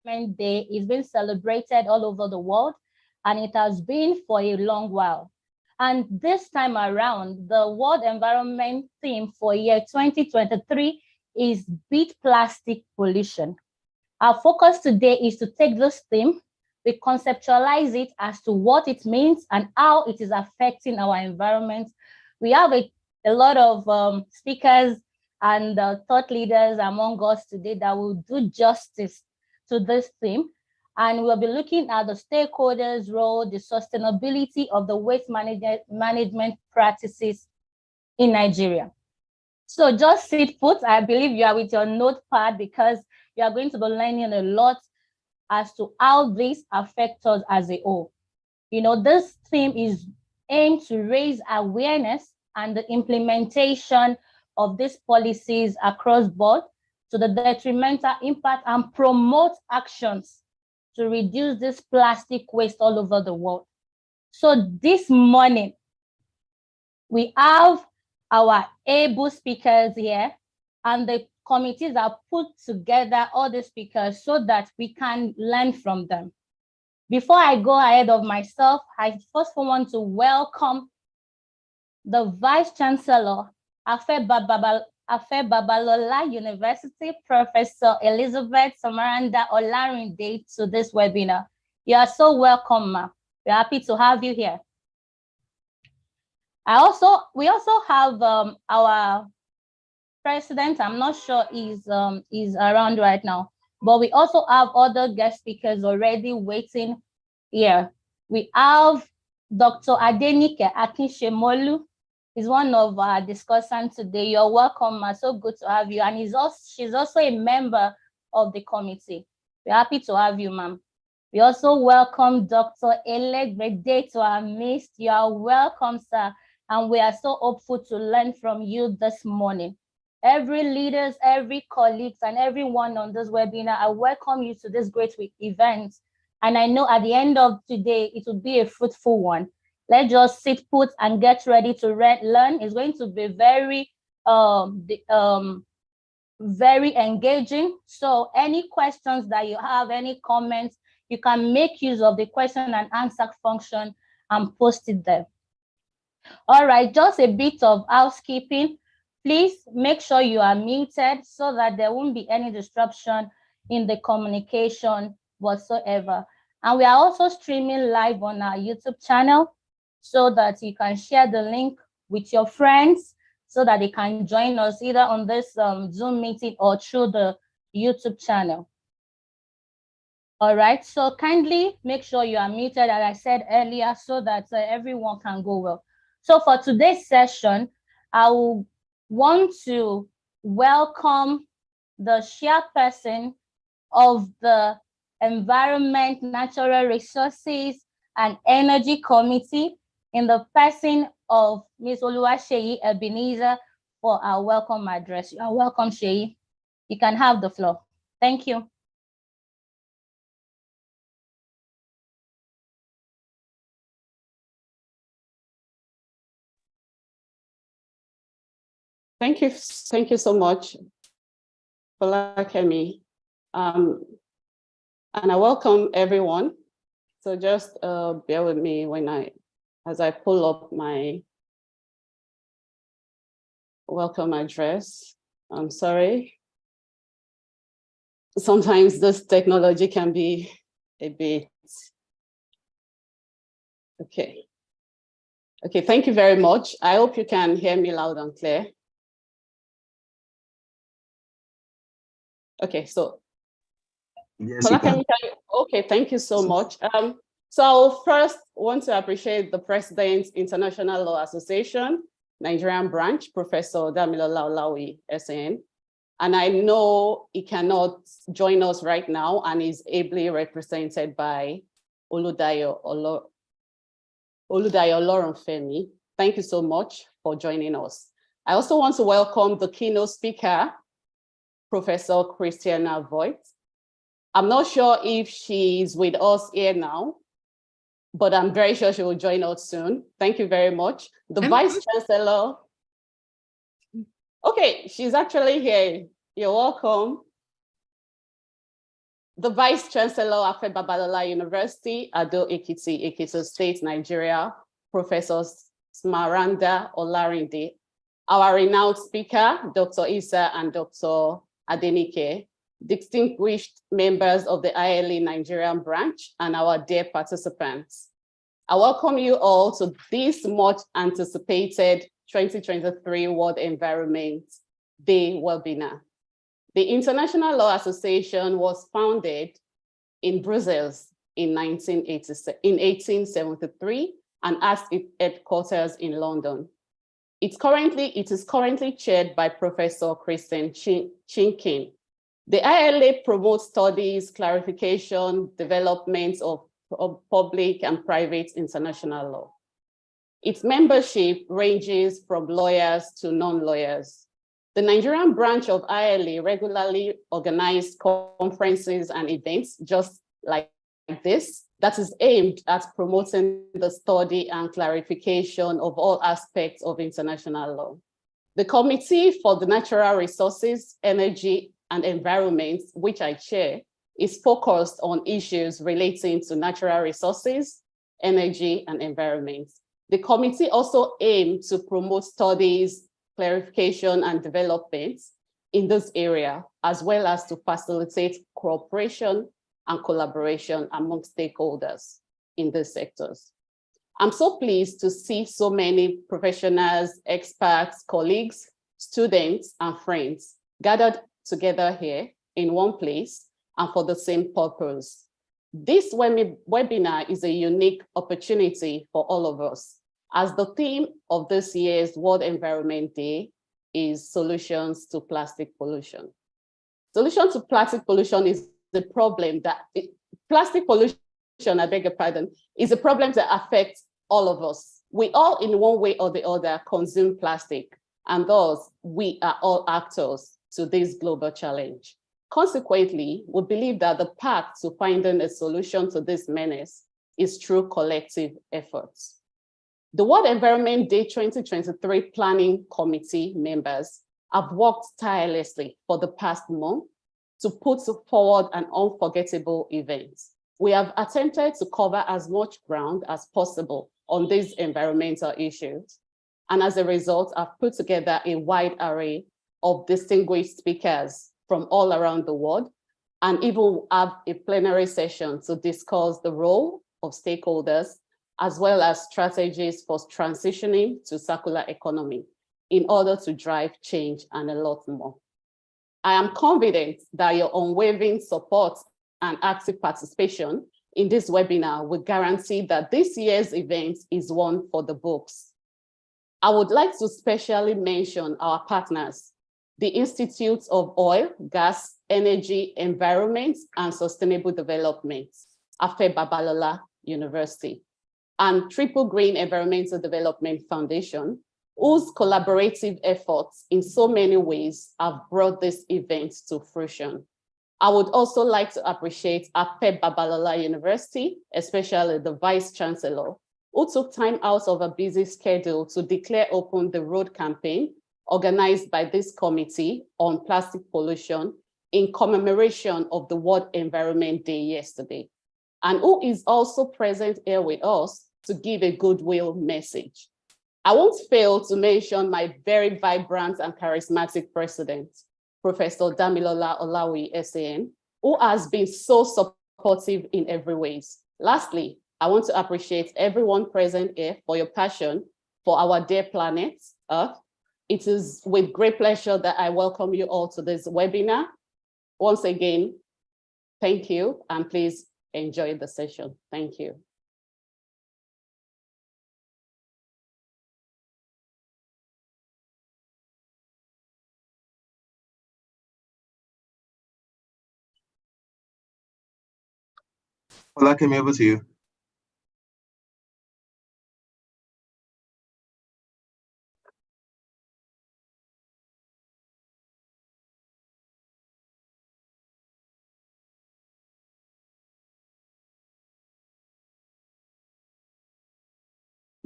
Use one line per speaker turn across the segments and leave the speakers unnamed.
Environment Day is being celebrated all over the world, and it has been for a long while. And this time around, the World Environment theme for year 2023 is Beat Plastic Pollution. Our focus today is to take this theme, we conceptualize it as to what it means and how it is affecting our environment. We have a lot of speakers and thought leaders among us today that will do justice to this theme. And we'll be looking at the stakeholders' role, the sustainability of the waste management practices in Nigeria. So just sit put. I believe you are with your notepad because you are going to be learning a lot as to how this affects us as a whole. You know, this theme is aimed to raise awareness and the implementation of these policies across board to the detrimental impact and promote actions to reduce this plastic waste all over the world. So this morning, we have our able speakers here, and the committees are put together, all the speakers, so that we can learn from them. Before I go ahead of myself, I first want to welcome the Vice Chancellor, Afe Babalola University, Professor Elizabeth Samaranda Olarinde, to this webinar. You are so welcome, ma. We're happy to have you here. We also have our president. I'm not sure is around right now, but we also have other guest speakers already waiting here. We have Dr. Adenike Akinshemolu. Is one of our discussants today. You're welcome, ma. So good to have you. And she's also a member of the committee. We're happy to have you, ma'am. We also welcome Dr. Elegbede to our midst. You are welcome, sir. And we are so hopeful to learn from you this morning. Every leaders, every colleagues, and everyone on this webinar, I welcome you to this great event. And I know at the end of today, it will be a fruitful one. Let's just sit put and get ready to learn. It's going to be very, very engaging. So any questions that you have, any comments, you can make use of the question and answer function and post it there. All right, just a bit of housekeeping. Please make sure you are muted so that there won't be any disruption in the communication whatsoever. And we are also streaming live on our YouTube channel so that you can share the link with your friends so that they can join us either on this Zoom meeting or through the YouTube channel. All right, so kindly make sure you are muted, as I said earlier, so that everyone can go well. So for today's session, I will want to welcome the chairperson of the Environment, Natural Resources, and Energy Committee in the person of Ms. Oluwaseyi Ebenezer for our welcome address. You are welcome, Sheyi. You can have the floor. Thank you.
Thank you so much, Folakemi. And I welcome everyone. So just bear with me as I pull up my welcome address. I'm sorry. Sometimes this technology can be a bit, okay. Okay, thank you very much. I hope you can hear me loud and clear. Okay, so
yes, you can.
Okay, thank you so much. So I'll first want to appreciate the President's International Law Association, Nigerian branch, Professor Damilola Olawi, SN. And I know he cannot join us right now and is ably represented by Oludayo Olorunfemi. Thank you so much for joining us. I also want to welcome the keynote speaker, Professor Christiana Voigt. I'm not sure if she's with us here now, but I'm very sure she will join us soon. Thank you very much. The Vice Chancellor. Okay, she's actually here. You're welcome. the Vice Chancellor of Babalola University, Ado Ekiti, Ekiti State, Nigeria, Professor Smaranda Olarinde, our renowned speaker, Dr. Isa and Dr. Adenike, distinguished members of the ILA Nigerian branch, and our dear participants. I welcome you all to this much anticipated 2023 World Environment Day webinar. The International Law Association was founded in Brussels in 1873 and has its headquarters in London. It is currently chaired by Professor Kristen Chinkin. The ILA promotes studies, clarification, development of public and private international law. Its membership ranges from lawyers to non-lawyers. The Nigerian branch of ILA regularly organizes conferences and events just like this that is aimed at promoting the study and clarification of all aspects of international law. The Committee for the Natural Resources, Energy, and Environment, which I chair, is focused on issues relating to natural resources, energy, and environment. The committee also aims to promote studies, clarification, and development in this area, as well as to facilitate cooperation and collaboration among stakeholders in these sectors. I'm so pleased to see so many professionals, experts, colleagues, students, and friends gathered together here in one place and for the same purpose. This webinar is a unique opportunity for all of us, as the theme of this year's World Environment Day is Solutions to Plastic Pollution. Solution to plastic pollution is the problem that, plastic pollution, I beg your pardon, is a problem that affects all of us. We all, in one way or the other, consume plastic, and thus we are all actors to this global challenge. Consequently, we believe that the path to finding a solution to this menace is through collective efforts. The World Environment Day 2023 Planning Committee members have worked tirelessly for the past month to put forward an unforgettable event. We have attempted to cover as much ground as possible on these environmental issues, and as a result, I've put together a wide array of distinguished speakers from all around the world, and even have a plenary session to discuss the role of stakeholders, as well as strategies for transitioning to circular economy in order to drive change and a lot more. I am confident that your unwavering support and active participation in this webinar will guarantee that this year's event is one for the books. I would like to specially mention our partners, the Institutes of Oil, Gas, Energy, Environment, and Sustainable Development, Afe Babalola University, and Triple Green Environmental Development Foundation, whose collaborative efforts in so many ways have brought this event to fruition. I would also like to appreciate Afe Babalola University, especially the Vice Chancellor, who took time out of a busy schedule to declare open the road campaign organized by this committee on plastic pollution in commemoration of the World Environment Day yesterday, and who is also present here with us to give a goodwill message. I won't fail to mention my very vibrant and charismatic president, Professor Damilola Olawi, SAN, who has been so supportive in every way. Lastly, I want to appreciate everyone present here for your passion for our dear planet, Earth. It is with great pleasure that I welcome you all to this webinar. Once again, thank you, and please enjoy the session. Thank you.
Olakemi, over to you.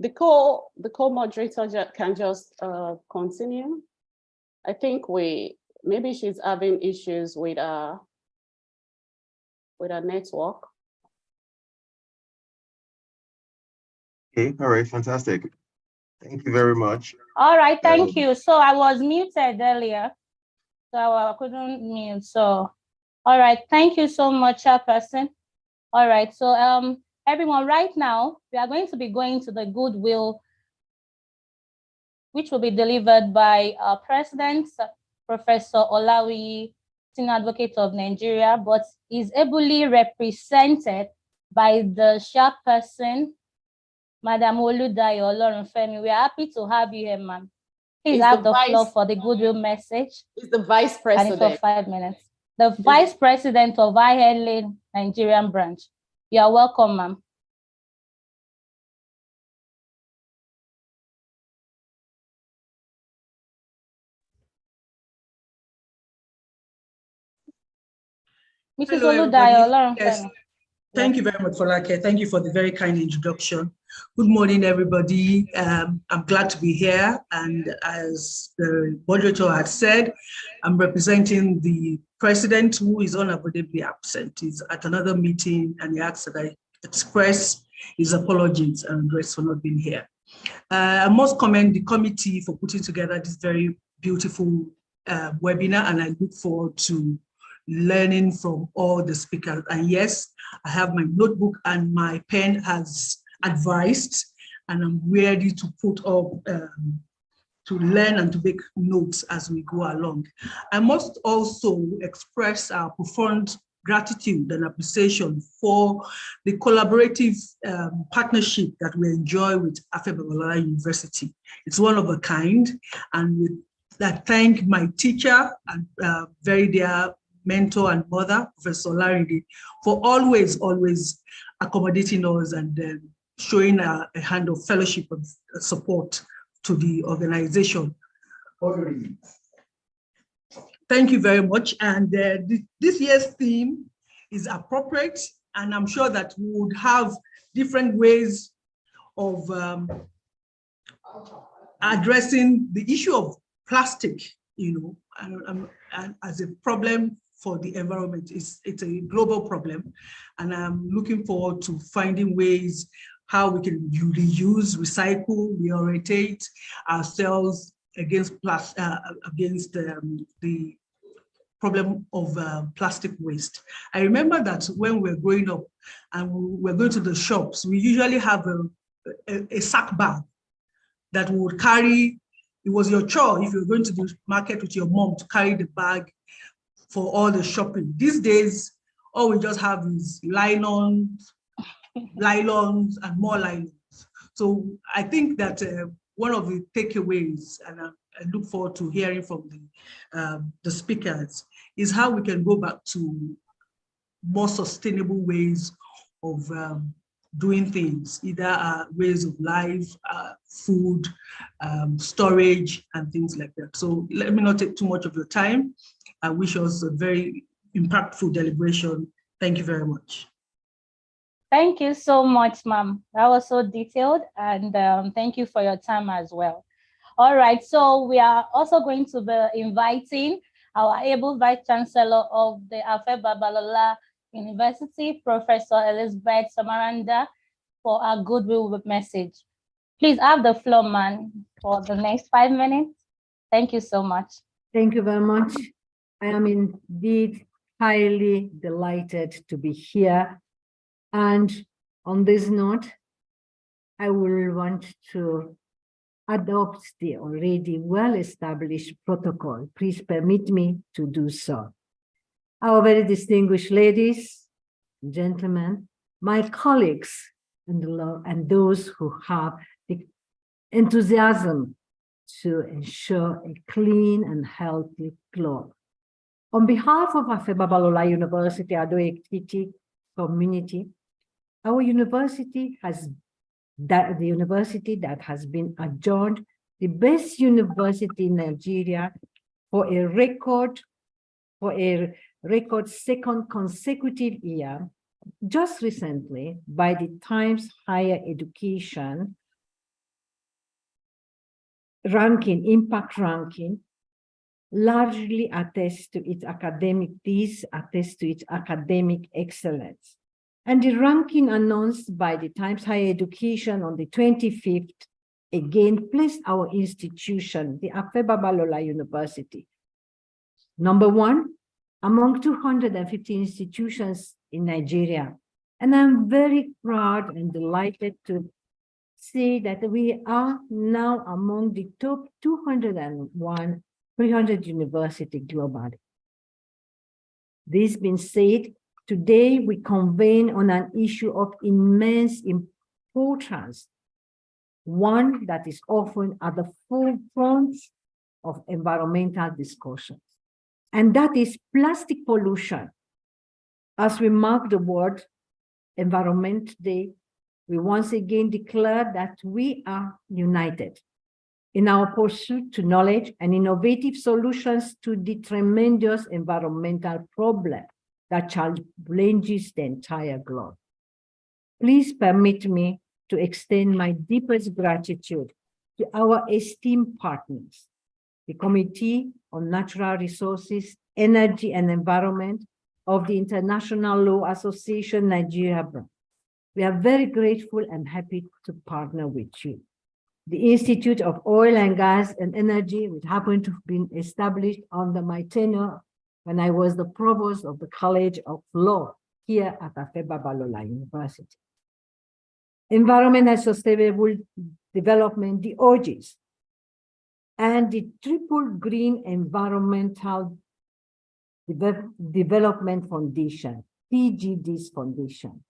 The co-moderator can just continue. I think maybe she's having issues with with our network.
Okay, all right, fantastic. Thank you very much.
All right, thank you. So I was muted earlier, so I couldn't mute. So, all right, thank you so much, Chairperson. All right, so everyone, right now we are going to be going to the goodwill, which will be delivered by our President, Professor Olawi, Senior Advocate of Nigeria, but is ably represented by the Chairperson, Madam Oludayo Olorunfemi. We are happy to have you here, ma'am. Please have the floor for the goodwill message.
Is the Vice President.
And it's for 5 minutes. The Vice President of ILA Nigerian branch. You are welcome, ma'am. Mrs. Oludayo Olorunfemi.
Yes. Thank you very much, Folake. Thank you for the very kind introduction. Good morning, everybody. I'm glad to be here. And as the moderator had said, I'm representing the president who is unavoidably absent. He's at another meeting and he asked that I express his apologies and regrets for not being here. I must commend the committee for putting together this very beautiful webinar, and I look forward to learning from all the speakers. And yes, I have my notebook and my pen has advised, and I'm ready to put up, to learn and to make notes as we go along. I must also express our profound gratitude and appreciation for the collaborative partnership that we enjoy with Afe Babalola University. It's one of a kind, and with that, thank my teacher and very dear mentor and mother, Professor Larinde, for always accommodating us and showing a hand of fellowship and support to the organization. Thank you very much. And this year's theme is appropriate, and I'm sure that we would have different ways of addressing the issue of plastic, you know, and as a problem for the environment. It's a global problem, and I'm looking forward to finding ways how we can reuse, recycle, reorientate ourselves against the problem of plastic waste. I remember that when we were growing up and we were going to the shops, we usually have a sack bag that we would carry. It was your chore if you're going to the market with your mom to carry the bag for all the shopping. These days, all we just have is nylons, and more nylons. So I think that one of the takeaways, and I look forward to hearing from the speakers, is how we can go back to more sustainable ways of doing things, either ways of life, food, storage, and things like that. So let me not take too much of your time. I wish us a very impactful deliberation. Thank you very much.
Thank you so much, ma'am. That was so detailed, and thank you for your time as well. All right, so we are also going to be inviting our able Vice Chancellor of the Afe Babalola University, Professor Elizabeth Samaranda, for our goodwill message. Please have the floor, ma'am, for the next 5 minutes. Thank you so much.
Thank you very much. I am indeed highly delighted to be here. And on this note, I will want to adopt the already well-established protocol. Please permit me to do so. Our very distinguished ladies, gentlemen, my colleagues, and those who have the enthusiasm to ensure a clean and healthy globe. On behalf of Afe Babalola University, Ado-Ekiti community, our university the university that has been adjudged the best university in Nigeria for a record second consecutive year, just recently by the Times Higher Education ranking, impact ranking, largely attest to its academic excellence. And the ranking announced by the Times Higher Education on the 25th again placed our institution, the Afe Babalola University, #1 among 250 institutions in Nigeria. And I'm very proud and delighted to say that we are now among the top 201 300 universities globally. This being said, today we convene on an issue of immense importance, one that is often at the forefront of environmental discussions, and that is plastic pollution. As we mark the World Environment Day, we once again declare that we are united in our pursuit to knowledge and innovative solutions to the tremendous environmental problem that challenges the entire globe. Please permit me to extend my deepest gratitude to our esteemed partners, the Committee on Natural Resources, Energy and Environment of the International Law Association Nigeria branch. We are very grateful and happy to partner with you. The Institute of Oil and Gas and Energy, which happened to have been established under my tenure when I was the provost of the College of Law here at Afe Babalola University. Environment and Sustainable Development, the OGs, and the Triple Green Environmental Development Foundation, PGD's Foundation.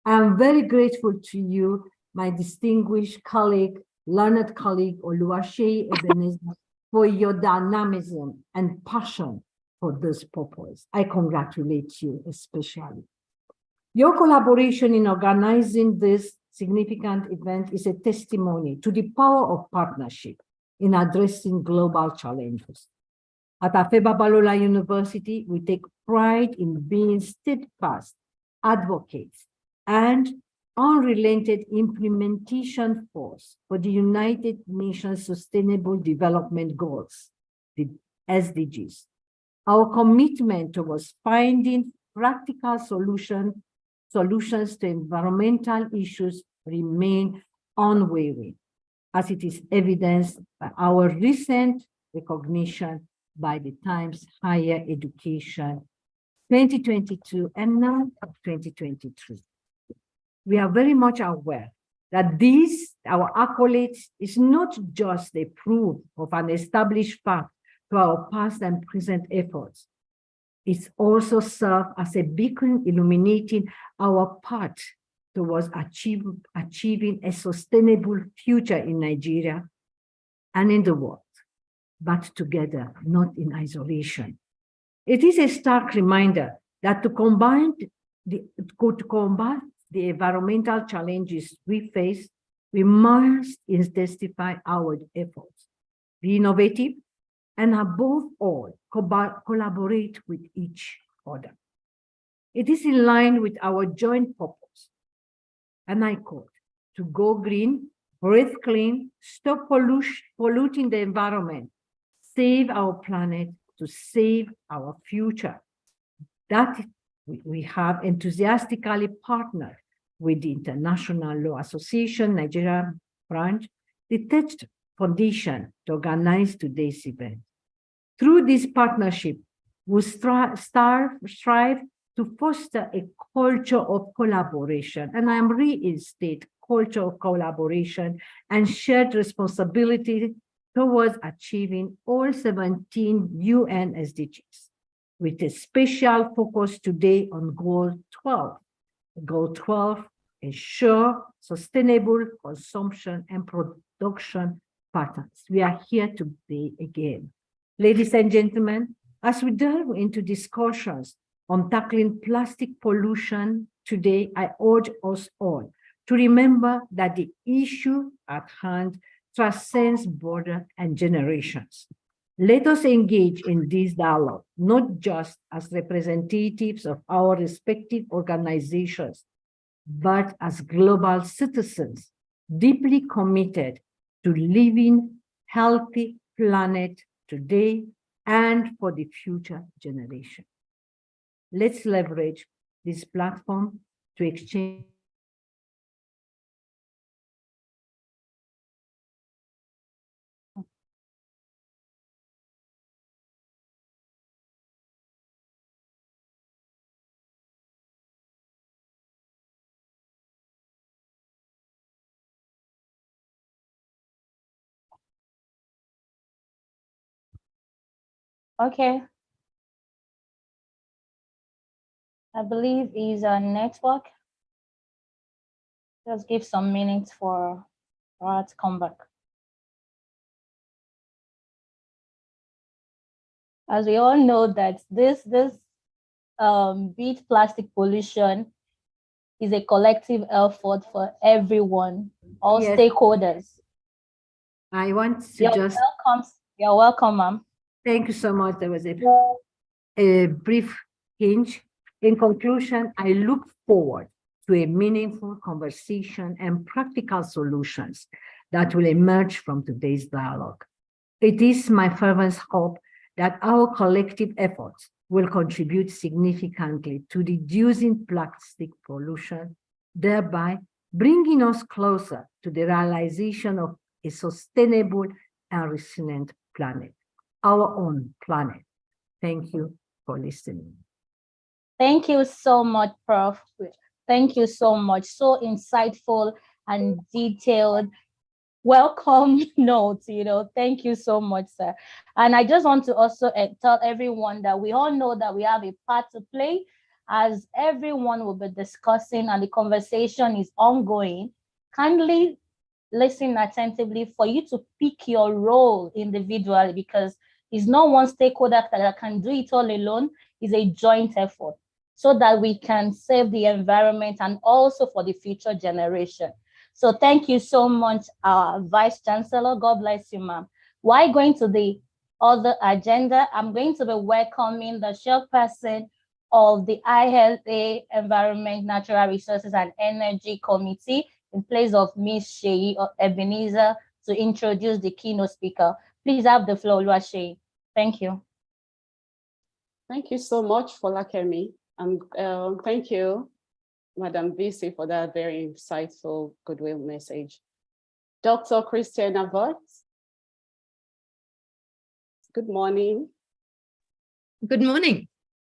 I'm very grateful to you, my distinguished colleague, learned colleague, Oluwaseyi Ebenezer, for your dynamism and passion for this purpose. I congratulate you especially. Your collaboration in organizing this significant event is a testimony to the power of partnership in addressing global challenges. At Afe Babalola University, we take pride in being steadfast advocates and unrelenting implementation force for the United Nations Sustainable Development Goals, the SDGs. Our commitment towards finding practical solutions to environmental issues remain unwavering, as it is evidenced by our recent recognition by the Times Higher Education 2022 and now 2023. We are very much aware that our accolades, is not just a proof of an established fact to our past and present efforts. It also serves as a beacon illuminating our path towards achieving a sustainable future in Nigeria and in the world, but together, not in isolation. It is a stark reminder that to combat the environmental challenges we face, we must intensify our efforts, be innovative, and above all, collaborate with each other. It is in line with our joint purpose, and I quote, to go green, breathe clean, stop polluting the environment, save our planet to save our future. That we have enthusiastically partnered with the International Law Association Nigeria branch, the TED Foundation, to organize today's event. Through this partnership, we strive to foster a culture of collaboration, and I'm reinstate culture of collaboration and shared responsibility towards achieving all 17 UN SDGs, with a special focus today on Goal 12. Goal 12, ensure sustainable consumption and production patterns. We are here today again. Ladies and gentlemen, as we delve into discussions on tackling plastic pollution today, I urge us all to remember that the issue at hand transcends borders and generations. Let us engage in this dialogue, not just as representatives of our respective organizations, but as global citizens, deeply committed to living healthy planet today and for the future generation. Let's leverage this platform to exchange
Okay. I believe is a network. Just give some minutes for her to come back. As we all know that this beat plastic pollution is a collective effort for everyone, all
Yes.
stakeholders.
I want to
You're
just
welcome. You're welcome, ma'am.
thank you so much. There was a brief hinge. In conclusion, I look forward to a meaningful conversation and practical solutions that will emerge from today's dialogue. It is my fervent hope that our collective efforts will contribute significantly to reducing plastic pollution, thereby bringing us closer to the realization of a sustainable and resilient planet, our own planet. Thank you for listening.
Thank you so much, Prof. Thank you so much. So insightful and detailed. Welcome notes, thank you so much, sir. And I just want to also tell everyone that we all know that we have a part to play, as everyone will be discussing and the conversation is ongoing. Kindly listen attentively for you to pick your role individually, because it's not one stakeholder that can do it all alone. It's a joint effort so that we can save the environment and also for the future generation. So thank you so much, our Vice Chancellor. God bless you, ma'am. While going to the other agenda, I'm going to be welcoming the chairperson of the ILA Environment, Natural Resources and Energy Committee in place of Ms. Sheyi Ebenezer to introduce the keynote speaker. Please have the floor, Lua Sheyi. Thank you.
Thank you so much, Folakemi. And thank you, Madam VC, for that very insightful goodwill message. Dr. Christiana Vort. Good morning.
Good morning.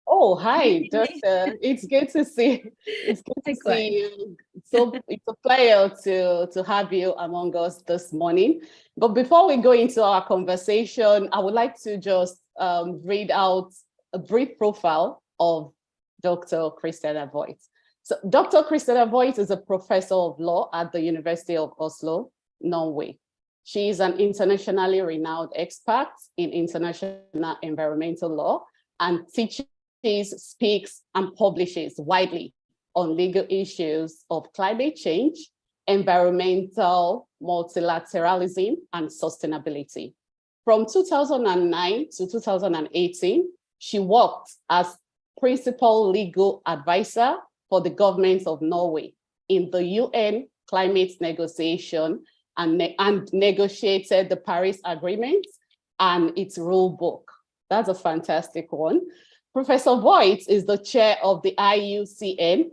Oh, hi,
Good evening.
Doctor. It's good to see. It's good to see you. So it's a pleasure to have you among us this morning. But before we go into our conversation, I would like to just read out a brief profile of Dr. Christiana Voigt. So Dr. Christiana Voigt is a professor of law at the University of Oslo, Norway. She is an internationally renowned expert in international environmental law and teaches, speaks, and publishes widely on legal issues of climate change, environmental multilateralism, and sustainability. From 2009 to 2018, she worked as principal legal advisor for the government of Norway in the UN climate negotiation and negotiated the Paris Agreement and its rule book. That's a fantastic one. Professor Voigt is the chair of the IUCN,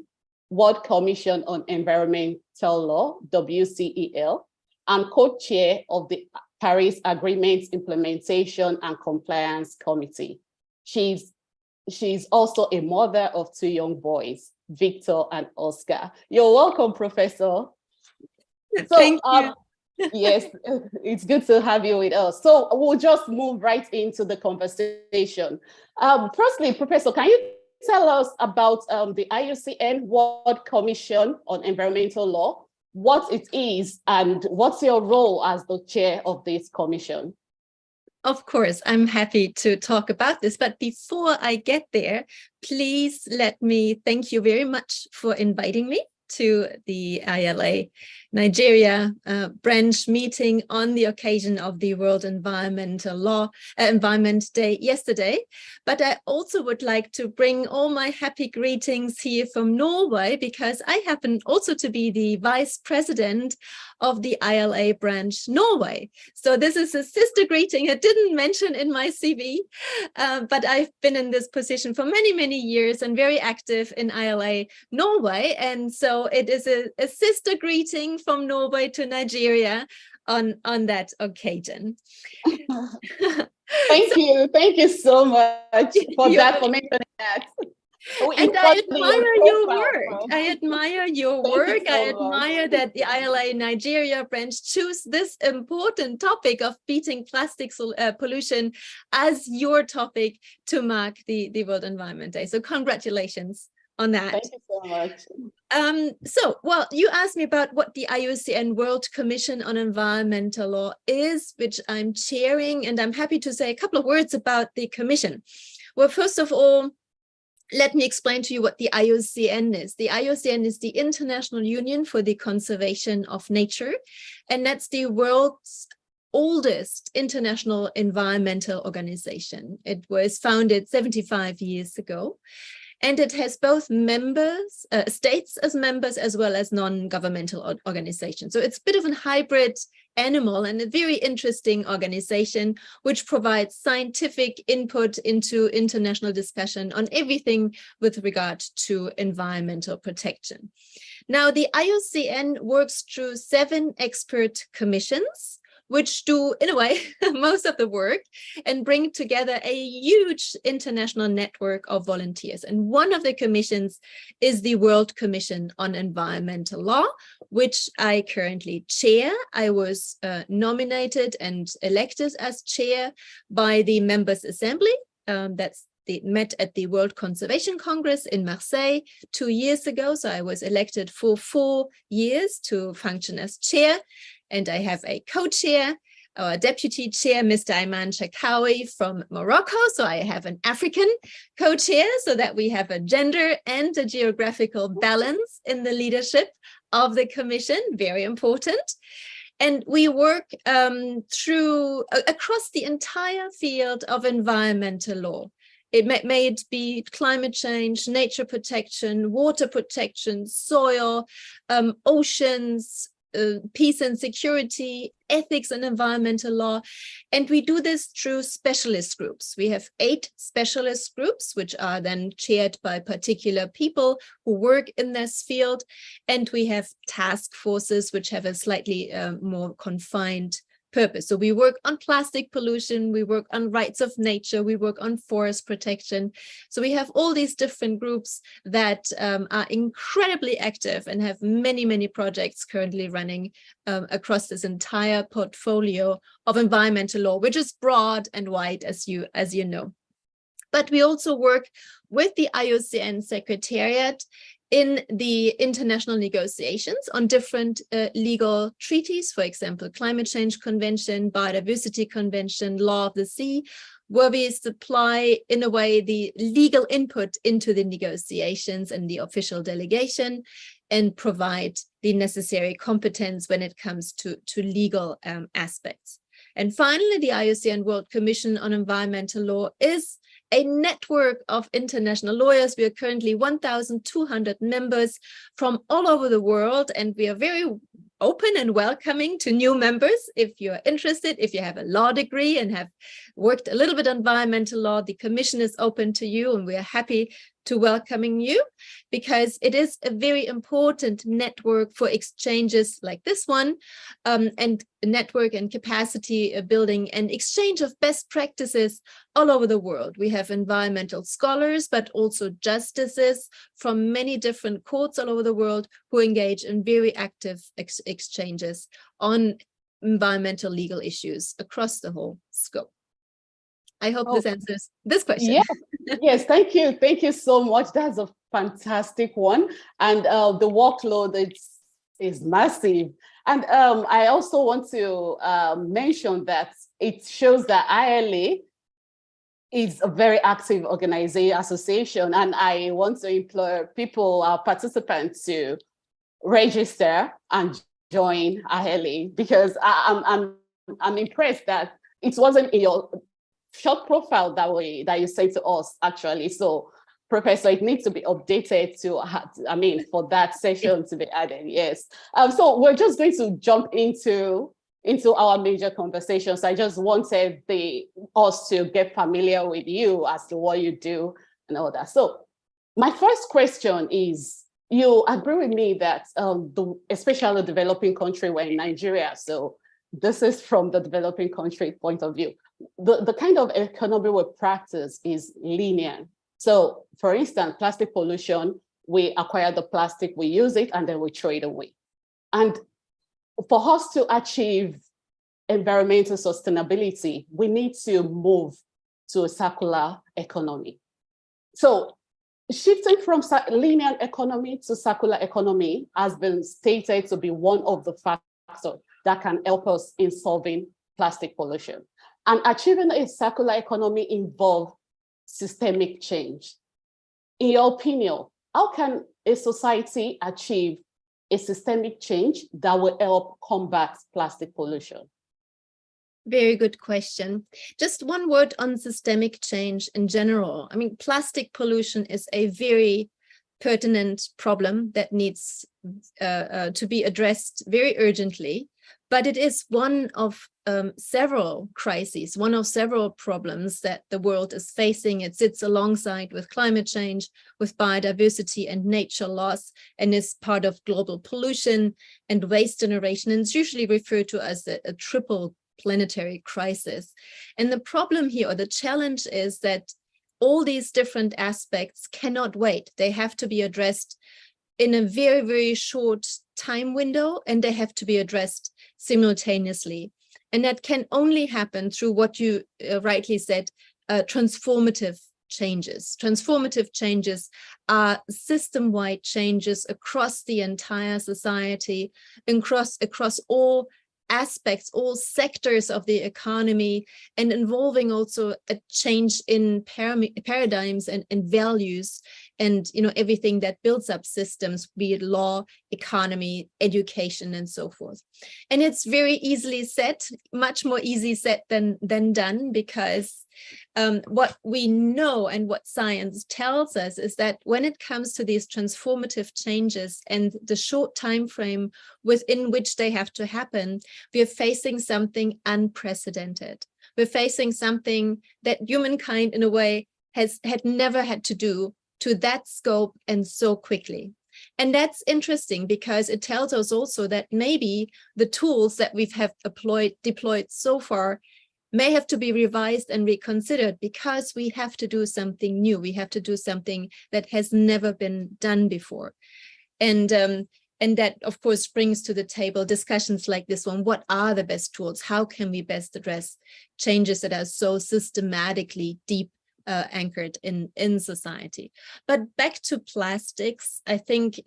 World Commission on Environmental Law, WCEL, and co-chair of the Paris Agreement Implementation and Compliance Committee. She's also a mother of two young boys, Victor and Oscar. You're welcome, Professor.
Thank you.
Yes, it's good to have you with us. So we'll just move right into the conversation. Firstly, Professor, can you tell us about the IUCN World Commission on Environmental Law, what it is, and what's your role as the chair of this commission?
Of course, I'm happy to talk about this, but before I get there, please let me thank you very much for inviting me to the ILA Nigeria branch meeting on the occasion of the World Environment Day yesterday. But I also would like to bring all my happy greetings here from Norway, because I happen also to be the Vice President of the ILA branch Norway. So this is a sister greeting I didn't mention in my CV, but I've been in this position for many, many years and very active in ILA Norway. And so it is a sister greeting from Norway to Nigeria on that occasion.
Thank you so much for that, for mentioning that.
And I admire your work. I admire your work. I
so much.
admire that the ILA Nigeria branch choose this important topic of beating plastic pollution as your topic to mark the World Environment Day. So congratulations on that.
Thank you so much.
Well, you asked me about what the IUCN World Commission on Environmental Law is, which I'm chairing, and I'm happy to say a couple of words about the commission. Well, first of all, let me explain to you what the IUCN is. The IUCN is the International Union for the Conservation of Nature, and that's the world's oldest international environmental organization. It was founded 75 years ago. And it has both members, states as members, as well as non-governmental organizations. So it's a bit of a hybrid animal and a very interesting organization, which provides scientific input into international discussion on everything with regard to environmental protection. Now, the IUCN works through 7 expert commissions, which do, in a way, most of the work and bring together a huge international network of volunteers. And one of the commissions is the World Commission on Environmental Law, which I currently chair. I was nominated and elected as chair by the Members' Assembly. Met at the World Conservation Congress in Marseille 2 years ago. So I was elected for 4 years to function as chair. And I have a co-chair, or deputy chair, Mr. Ayman Shakawi from Morocco. So I have an African co-chair so that we have a gender and a geographical balance in the leadership of the commission, very important. And we work across the entire field of environmental law. It may it be climate change, nature protection, water protection, soil, oceans, peace and security, ethics and environmental law. And we do this through specialist groups. We have 8 specialist groups, which are then chaired by particular people who work in this field. And we have task forces, which have a slightly more confined purpose. So we work on plastic pollution, we work on rights of nature, we work on forest protection. So we have all these different groups that are incredibly active and have many, many projects currently running across this entire portfolio of environmental law, which is broad and wide, as you know. But we also work with the IUCN Secretariat in the international negotiations on different legal treaties, for example, Climate Change Convention, Biodiversity Convention, Law of the Sea, where we supply, in a way, the legal input into the negotiations and the official delegation and provide the necessary competence when it comes to legal aspects. And finally, the IUCN World Commission on Environmental Law is a network of international lawyers. We are currently 1,200 members from all over the world, and we are very open and welcoming to new members. If you're interested, if you have a law degree and have worked a little bit on environmental law, the commission is open to you, and we are happy to welcoming you, because it is a very important network for exchanges like this one, and network and capacity building and exchange of best practices all over the world. We have environmental scholars, but also justices from many different courts all over the world who engage in very active exchanges on environmental legal issues across the whole scope. I hope this answers this question.
Yeah. Yes, thank you. Thank you so much. That's a fantastic one. And the workload is massive. And I also want to mention that it shows that ILA is a very active organization, association, and I want to implore people, our participants, to register and join early, because I'm impressed that it wasn't in your short profile that you sent to us actually. So Professor, it needs to be updated for that session to be added. Yes. So we're just going to jump into our major conversations. I just wanted us to get familiar with you as to what you do and all that. So my first question is, you agree with me that especially the developing country, we're in Nigeria, so this is from the developing country point of view. The kind of economy we practice is linear. So for instance, plastic pollution, we acquire the plastic, we use it, and then we throw it away. And for us to achieve environmental sustainability, we need to move to a circular economy. So shifting from linear economy to circular economy has been stated to be one of the factors that can help us in solving plastic pollution. And achieving a circular economy involves systemic change. In your opinion, how can a society achieve a systemic change that will help combat plastic pollution?
Very good question. Just one word on systemic change in general. I mean, plastic pollution is a very pertinent problem that needs to be addressed very urgently, but it is one of several crises, one of several problems that the world is facing. It sits alongside with climate change, with biodiversity and nature loss, and is part of global pollution and waste generation. And it's usually referred to as a triple planetary crisis. And the problem here, or the challenge, is that all these different aspects cannot wait. They have to be addressed in a very, very short time window, and they have to be addressed simultaneously. And that can only happen through what you rightly said, transformative changes. Transformative changes are system-wide changes across the entire society, across all aspects, all sectors of the economy, and involving also a change in paradigms and values, and everything that builds up systems, be it law, economy, education, and so forth. And it's very easily said, much more easy said than done, because what we know and what science tells us is that when it comes to these transformative changes and the short time frame within which they have to happen, we are facing something unprecedented. We're facing something that humankind, in a way, had never had to do to that scope and so quickly. And that's interesting, because it tells us also that maybe the tools that we've deployed so far may have to be revised and reconsidered, because we have to do something new. We have to do something that has never been done before. And that, of course, brings to the table discussions like this one. What are the best tools? How can we best address changes that are so systematically deep anchored in society? But back to plastics, I think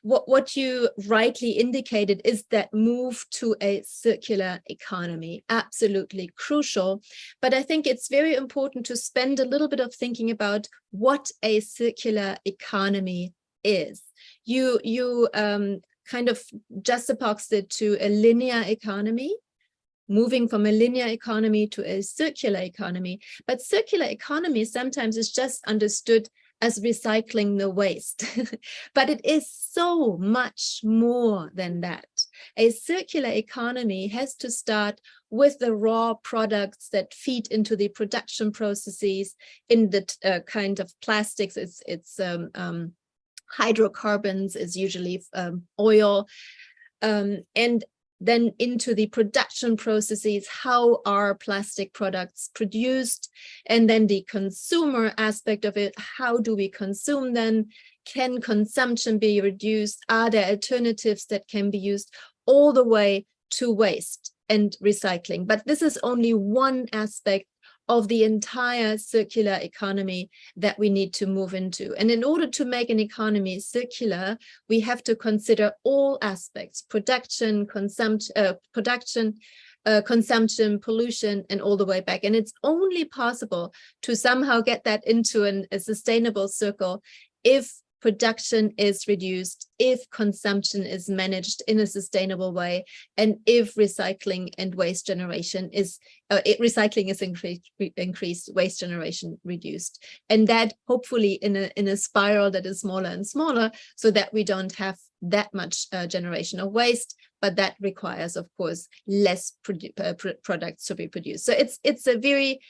what you rightly indicated is that move to a circular economy, absolutely crucial. But I think it's very important to spend a little bit of thinking about what a circular economy is. You kind of juxtaposed it to a linear economy, moving from a linear economy to a circular economy. But circular economy sometimes is just understood as recycling the waste. But it is so much more than that. A circular economy has to start with the raw products that feed into the production processes. In the kind of plastics, it's hydrocarbons, is usually oil, and then into the production processes. How are plastic products produced? And then the consumer aspect of it. How do we consume them? Can consumption be reduced? Are there alternatives that can be used? All the way to waste and recycling. But this is only one aspect of the entire circular economy that we need to move into. And in order to make an economy circular, we have to consider all aspects: production, consumption, pollution, and all the way back. And it's only possible to somehow get that into a sustainable circle if production is reduced, if consumption is managed in a sustainable way, and if recycling and waste generation is increased, waste generation reduced, and that hopefully in a spiral that is smaller and smaller, so that we don't have that much generation of waste, but that requires, of course, less products to be produced. So it's a very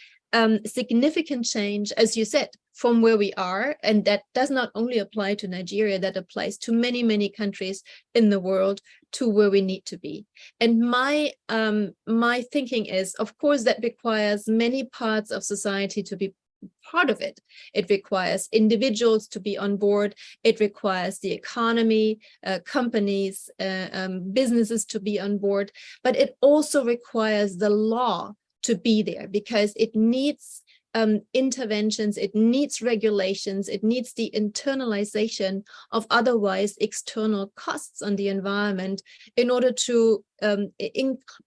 significant change, as you said, from where we are, and that does not only apply to Nigeria, that applies to many, many countries in the world, to where we need to be. And my thinking is, of course, that requires many parts of society to be part of it. It requires individuals to be on board. It requires the economy, companies, businesses to be on board, but it also requires the law to be there, because it needs interventions, it needs regulations, it needs the internalization of otherwise external costs on the environment in order to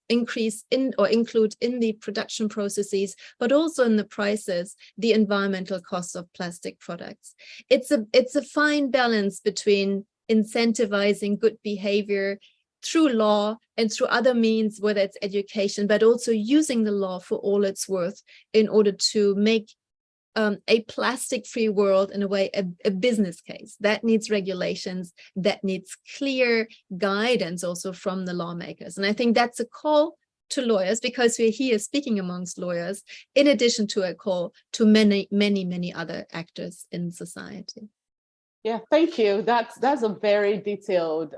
increase in or include in the production processes, but also in the prices, the environmental costs of plastic products. It's a fine balance between incentivizing good behavior through law and through other means, whether it's education, but also using the law for all it's worth in order to make a plastic-free world, in a way, a business case. That needs regulations, that needs clear guidance also from the lawmakers. And I think that's a call to lawyers, because we're here speaking amongst lawyers, in addition to a call to many, many, many other actors in society.
Yeah, thank you. That's a very detailed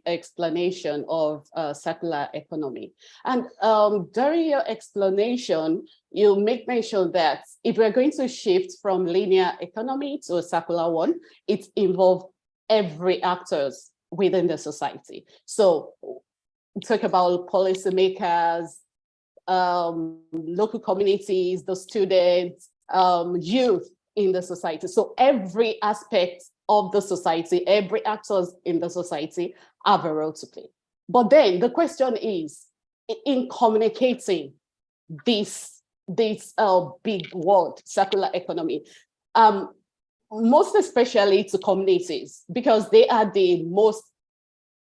explanation of circular economy. And during your explanation, you make mention that if we're going to shift from linear economy to a circular one, it involves every actors within the society. So talk about policymakers, local communities, the students, youth in the society. So every aspect of the society, every actors in the society have a role to play. But then the question is, in communicating this big word, circular economy, most especially to communities, because they are the most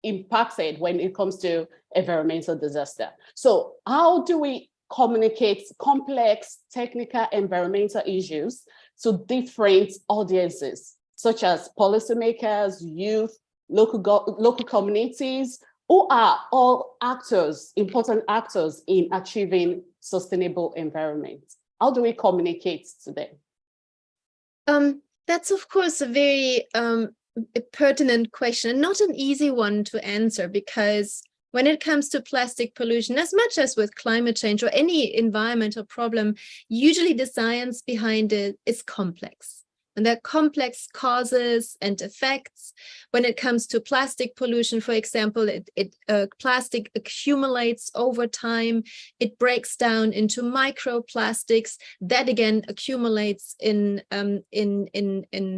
impacted when it comes to environmental disaster. So how do we communicate complex technical environmental issues to different audiences, such as policymakers, youth, local communities, who are all actors, important actors in achieving sustainable environment? How do we communicate to them?
That's, of course, a very pertinent question, not an easy one to answer, because when it comes to plastic pollution, as much as with climate change or any environmental problem, usually the science behind it is complex. And there are complex causes and effects. When it comes to plastic pollution, for example, plastic accumulates over time. It breaks down into microplastics that again accumulates in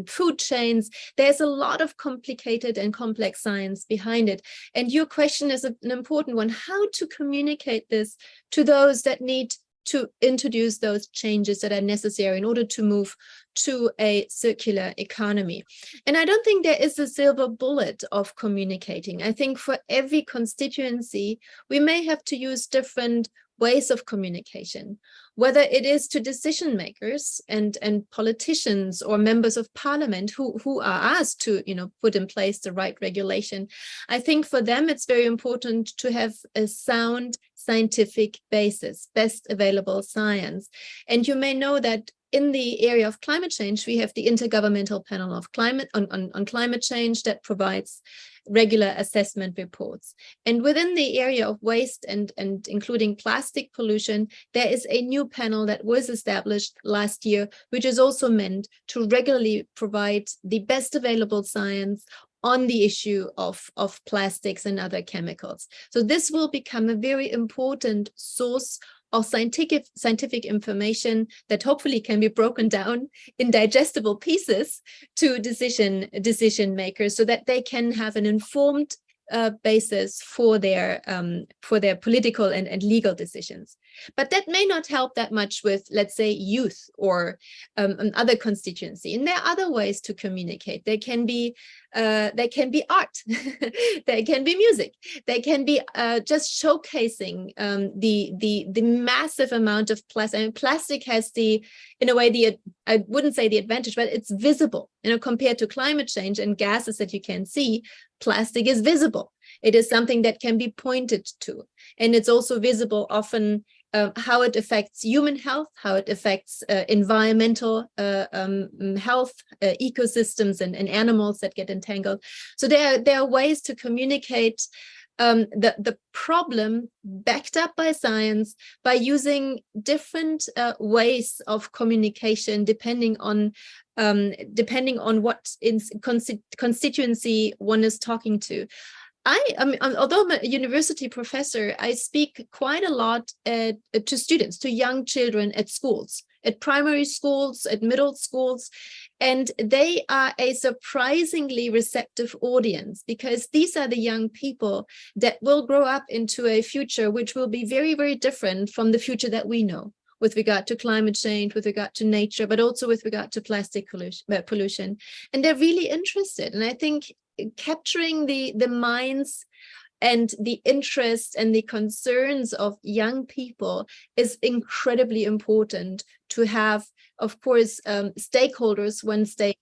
food chains. There's a lot of complicated and complex science behind it. And your question is an important one: how to communicate this to those that need to introduce those changes that are necessary in order to move to a circular economy. And I don't think there is a silver bullet of communicating. I think for every constituency, we may have to use different ways of communication, whether it is to decision makers and politicians or members of parliament who are asked to put in place the right regulation. I think for them it's very important to have a sound scientific basis, best available science. And you may know that in the area of climate change, we have the Intergovernmental Panel of Climate on Climate Change that provides regular assessment reports. And within the area of waste and including plastic pollution, there is a new panel that was established last year, which is also meant to regularly provide the best available science on the issue of plastics and other chemicals. So this will become a very important source of scientific information that hopefully can be broken down in digestible pieces to decision makers, so that they can have an informed basis for their political and legal decisions. But that may not help that much with, let's say, youth or another constituency. And there are other ways to communicate. They can be art, they can be music, they can be just showcasing the massive amount of plastic. I mean, plastic has in a way, I wouldn't say the advantage, but it's visible, compared to climate change and gases that you can see. Plastic is visible. It is something that can be pointed to. And it's also visible often how it affects human health, how it affects environmental health, ecosystems and animals that get entangled. So there are ways to communicate the problem backed up by science by using different ways of communication depending on what constituency one is talking to. I mean, although I'm a university professor, I speak quite a lot to students, to young children at schools, at primary schools, at middle schools, and they are a surprisingly receptive audience because these are the young people that will grow up into a future which will be very, very different from the future that we know with regard to climate change, with regard to nature, but also with regard to plastic pollution. And they're really interested. And I think capturing the minds and the interests and the concerns of young people is incredibly important to have, of course, stakeholders once they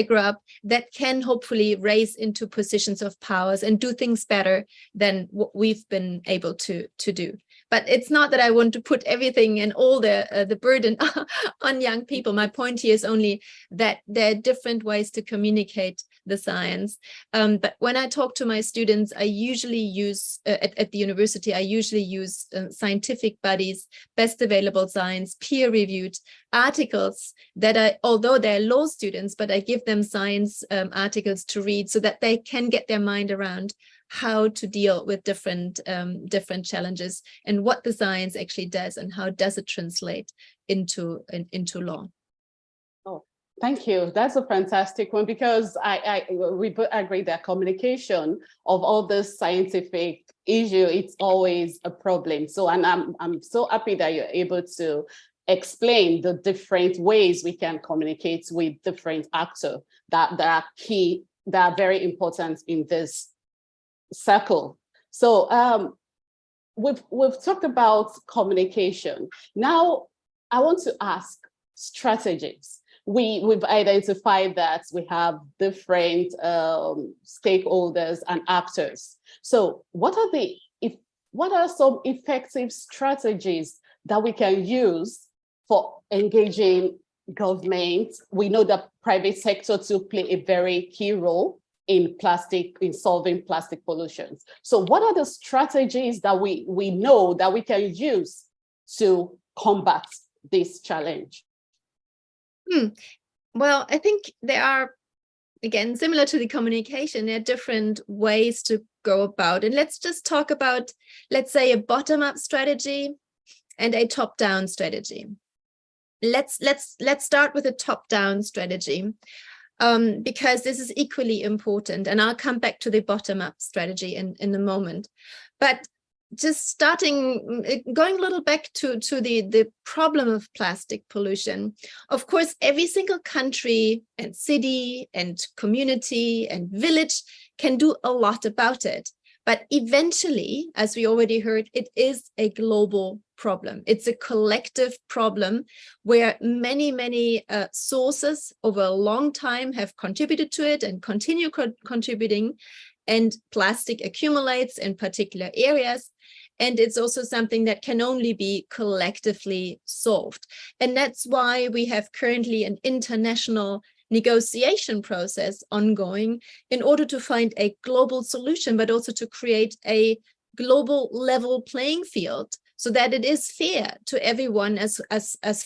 grow up that can hopefully raise into positions of powers and do things better than what we've been able to do. But it's not that I want to put everything and all the burden on young people. My point here is only that there are different ways to communicate the science. But when I talk to my students, I usually use, at the university, I usually use scientific bodies, best available science, peer-reviewed articles that I, although they're law students, but I give them science articles to read so that they can get their mind around how to deal with different challenges and what the science actually does and how does it translate into law.
Oh, thank you. That's a fantastic one because we both agree that communication of all this scientific issue, it's always a problem. So, and I'm so happy that you're able to explain the different ways we can communicate with different actors that are key, that are very important in this circle. So we've talked about communication. Now I want to ask strategies. We've identified that we have different stakeholders and actors. So what are some effective strategies that we can use for engaging government? We know that private sector to play a very key role in solving plastic pollution. So what are the strategies that we know that we can use to combat this challenge?
Well, I think there are, again, similar to the communication, there are different ways to go about. And let's just talk about, let's say, a bottom-up strategy and a top-down strategy. Let's start with a top-down strategy. Because this is equally important, and I'll come back to the bottom-up strategy in a moment. But just going a little back to the problem of plastic pollution, of course, every single country and city and community and village can do a lot about it. But eventually, as we already heard, it is a global problem. It's a collective problem where many sources over a long time have contributed to it and continue contributing, and plastic accumulates in particular areas. And it's also something that can only be collectively solved. And that's why we have currently an international negotiation process ongoing in order to find a global solution, but also to create a global level playing field so that it is fair to everyone as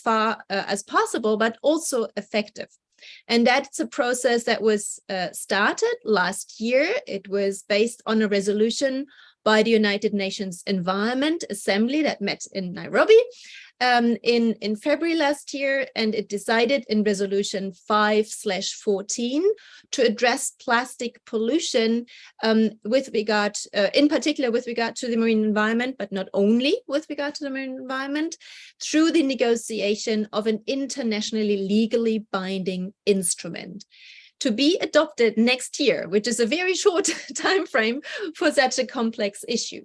far as possible, but also effective. And that's a process that was started last year. It was based on a resolution by the United Nations Environment Assembly that met in Nairobi. in February last year, and it decided in resolution 5/14 to address plastic pollution with regard, in particular with regard to the marine environment, but not only with regard to the marine environment, through the negotiation of an internationally legally binding instrument to be adopted next year, which is a very short time frame for such a complex issue.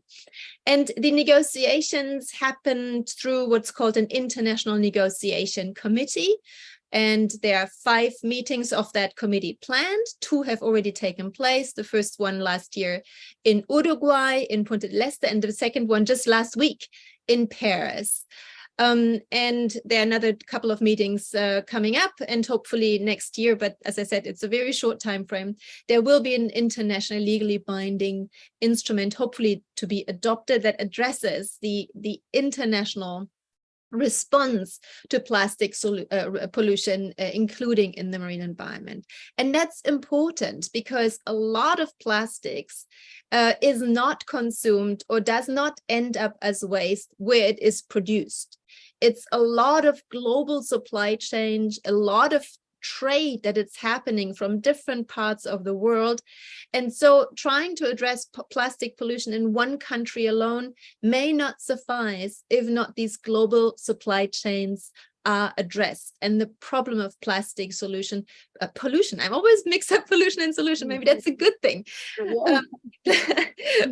And the negotiations happened through what's called an international negotiation committee. And there are 5 meetings of that committee planned. 2 have already taken place. The first one last year in Uruguay, in Punta del Este, and the second one just last week in Paris. And there are another couple of meetings coming up, and hopefully next year, but as I said, it's a very short time frame. There will be an international legally binding instrument, hopefully to be adopted, that addresses the international response to plastic pollution, including in the marine environment. And that's important because a lot of plastics is not consumed or does not end up as waste where it is produced. It's a lot of global supply chain, a lot of trade that it's happening from different parts of the world. And so trying to address plastic pollution in one country alone may not suffice if not these global supply chains are addressed. And the problem of plastic pollution, I'm always mixed up pollution and solution, maybe that's a good thing.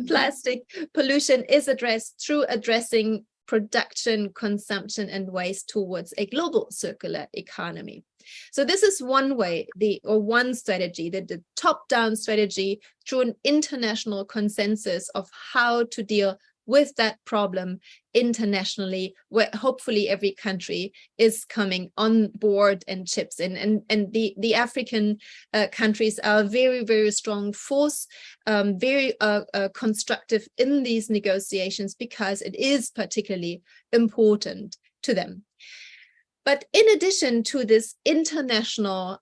Plastic pollution is addressed through addressing production, consumption, and waste towards a global circular economy. So this is one way, one strategy, the top-down strategy through an international consensus of how to deal with that problem internationally, where hopefully every country is coming on board and chips in. And the African countries are a very, very strong force, very constructive in these negotiations because it is particularly important to them. But in addition to this international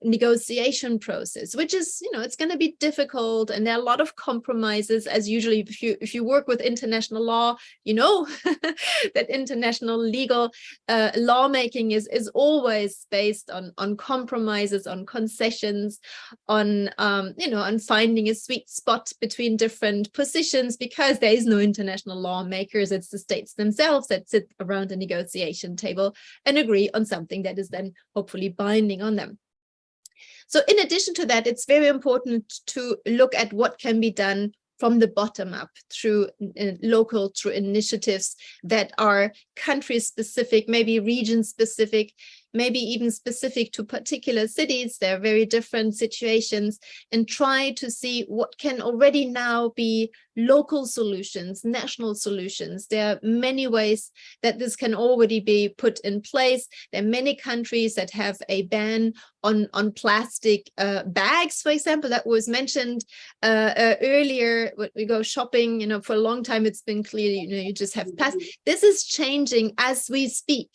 negotiation process, which is, it's going to be difficult, and there are a lot of compromises, as usually if you work with international law, that international legal lawmaking is always based on compromises, on concessions, on on finding a sweet spot between different positions, because there is no international lawmakers. It's the states themselves that sit around a negotiation table and agree on something that is then hopefully binding on them. So in addition to that, it's very important to look at what can be done from the bottom up through through initiatives that are country specific, maybe region specific, maybe even specific to particular cities. There are very different situations, and try to see what can already now be local solutions, national solutions. There are many ways that this can already be put in place. There are many countries that have a ban on plastic bags, for example, that was mentioned earlier. When we go shopping, for a long time, it's been clear, you just have plastic. This is changing as we speak.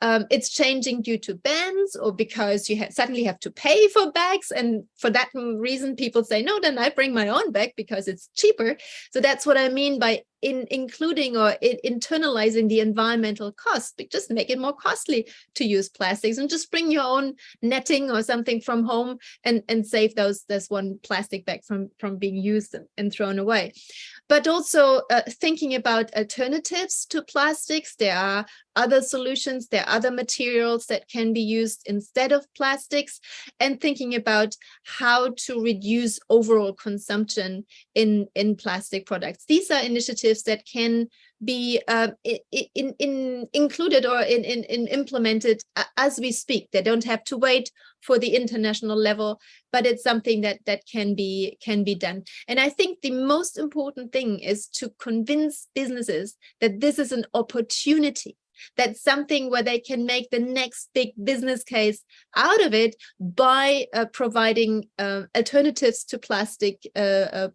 It's changing due to bans, or because you suddenly have to pay for bags. And for that reason, people say, no, then I bring my own bag because it's cheaper. So that's what I mean by including or internalizing the environmental cost. Just make it more costly to use plastics, and just bring your own netting or something from home and save those one plastic bag from being used and thrown away. But also thinking about alternatives to plastics. There are other solutions, there are other materials that can be used instead of plastics, and thinking about how to reduce overall consumption in plastic products. These are initiatives that can be included or implemented as we speak. They don't have to wait for the international level, but it's something that can be done. And I think the most important thing is to convince businesses that this is an opportunity. That's something where they can make the next big business case out of it by providing alternatives to plastic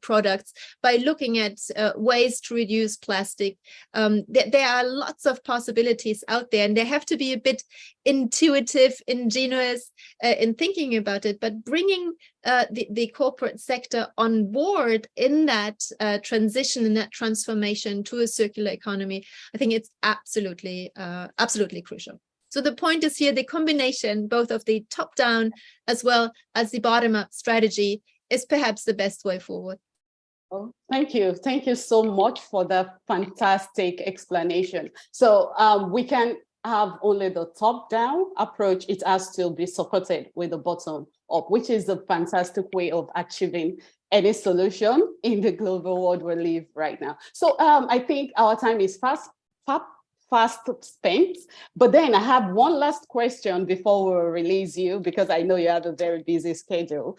products, by looking at ways to reduce plastic. There are lots of possibilities out there, and they have to be a bit intuitive, ingenious in thinking about it, but bringing the corporate sector on board in that transition, in that transformation to a circular economy, I think it's absolutely crucial. So the point is here, the combination both of the top-down as well as the bottom-up strategy is perhaps the best way forward.
Oh, thank you. Thank you so much for the fantastic explanation. So we can have only the top-down approach. It has to be supported with the bottom-up, which is a fantastic way of achieving any solution in the global world we live right now. So I think our time is fast spent, but then I have one last question before we release you, because I know you have a very busy schedule.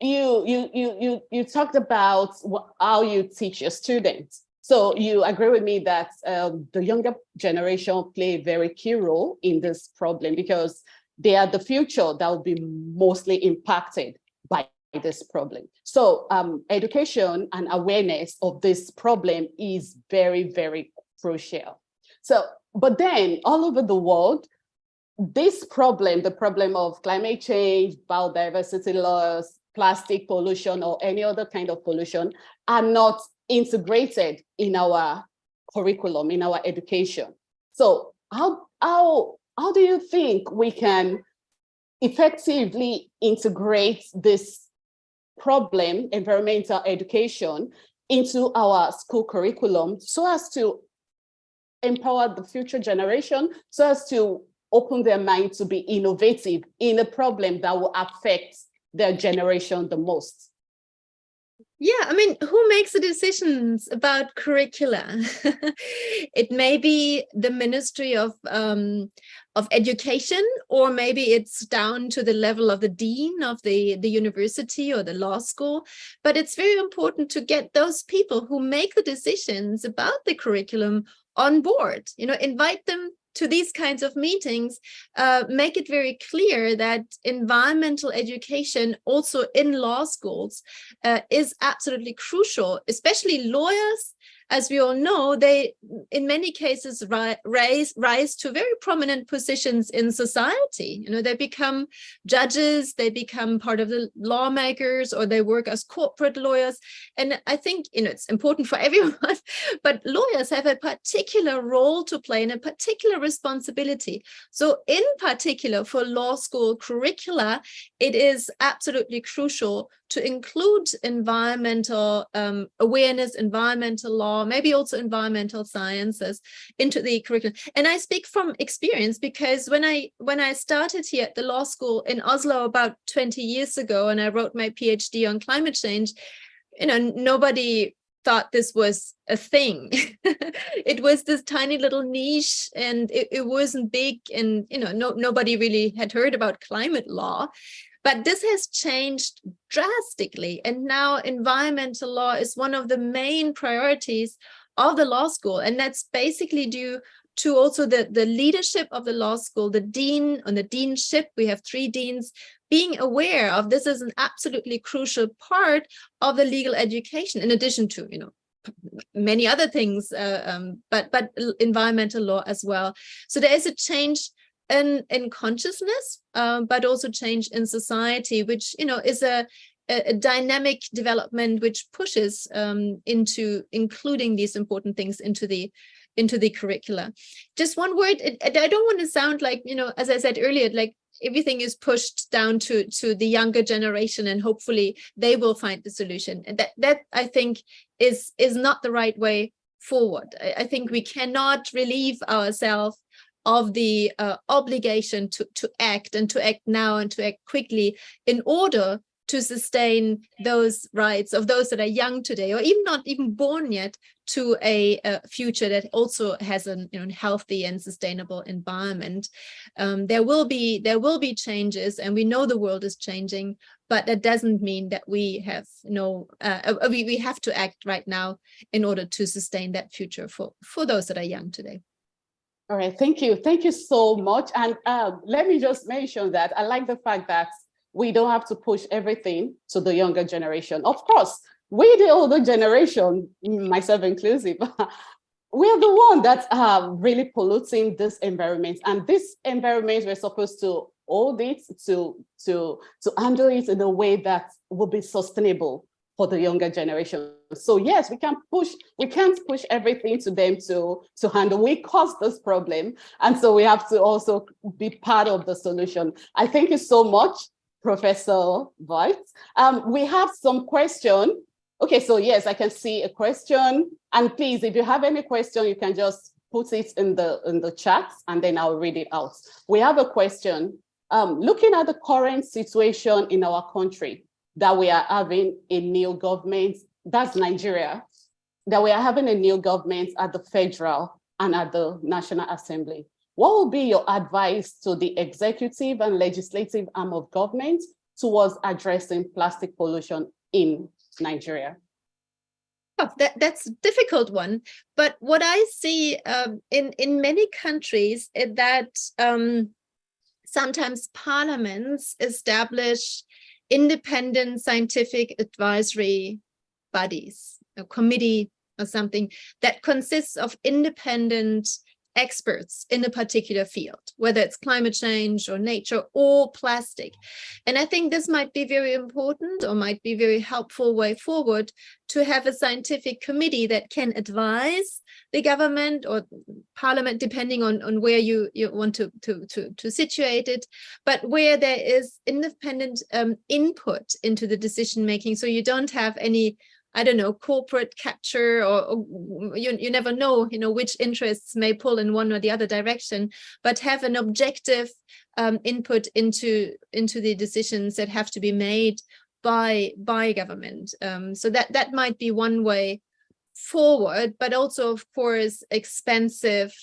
You talked about how you teach your students. So you agree with me that the younger generation play a very key role in this problem, because they are the future that will be mostly impacted by this problem. So education and awareness of this problem is very, very crucial. So, but then all over the world, this problem, the problem of climate change, biodiversity loss, plastic pollution, or any other kind of pollution, are not integrated in our curriculum, in our education. So how do you think we can effectively integrate this problem, environmental education, into our school curriculum so as to empower the future generation, so as to open their mind to be innovative in a problem that will affect their generation the most?
Yeah, I mean, who makes the decisions about curricula? It may be the Ministry of Education, or maybe it's down to the level of the dean of the university or the law school. But it's very important to get those people who make the decisions about the curriculum on board. You know, invite them to these kinds of meetings, make it very clear that environmental education also in law schools is absolutely crucial, especially lawyers. As we all know, they, in many cases, rise to very prominent positions in society. You know, they become judges, they become part of the lawmakers, or they work as corporate lawyers. And I think, you know, it's important for everyone, but lawyers have a particular role to play and a particular responsibility. So in particular for law school curricula, it is absolutely crucial to include environmental awareness, environmental law, maybe also environmental sciences into the curriculum. And I speak from experience, because when I started here at the law school in Oslo about 20 years ago, and I wrote my PhD on climate change, you know, nobody thought this was a thing. It was this tiny little niche, and it wasn't big, and you know, nobody really had heard about climate law. But this has changed drastically, and now environmental law is one of the main priorities of the law school, and that's basically due to also the leadership of the law school, the dean and the deanship. We have 3 deans being aware of this is an absolutely crucial part of the legal education, in addition to, you know, many other things, but environmental law as well. So there is a change in consciousness, but also change in society, which, you know, is a dynamic development which pushes into including these important things into the curricula. Just one word, I don't want to sound like, you know, as I said earlier, like everything is pushed down to the younger generation and hopefully they will find the solution. And that I think is not the right way forward. I think we cannot relieve ourselves of the obligation to act, and to act now and to act quickly in order to sustain those rights of those that are young today, or even not even born yet, to a future that also has a, you know, healthy and sustainable environment. There will be changes, and we know the world is changing, but that doesn't mean that we have we have to act right now in order to sustain that future for those that are young today.
All right, thank you so much. And let me just mention that I like the fact that we don't have to push everything to the younger generation. Of course, we, the older generation, myself inclusive, we are the one that are really polluting this environment. And this environment we're supposed to audit to handle it in a way that will be sustainable for the younger generation. So yes, we can't push everything to them to handle. We caused this problem, and so we have to also be part of the solution. I thank you so much, Professor Voigt. We have some question. Okay, so yes, I can see a question. And please, if you have any question, you can just put it in the chat, and then I'll read it out. We have a question. Looking at the current situation in our country, that we are having a new government, that's Nigeria, that we are having a new government at the federal and at the National Assembly. What will be your advice to the executive and legislative arm of government towards addressing plastic pollution in Nigeria?
Oh, that's a difficult one. But what I see in many countries is that sometimes parliaments establish independent scientific advisory bodies, a committee or something that consists of independent experts in a particular field, whether it's climate change or nature or plastic. And I think this might be very important or might be very helpful way forward to have a scientific committee that can advise the government or parliament, depending on where you want to situate it, but where there is independent input into the decision making. So you don't have any, I don't know, corporate capture, or you never know, which interests may pull in one or the other direction, but have an objective input into the decisions that have to be made by government. So that might be one way forward, but also, of course, expensive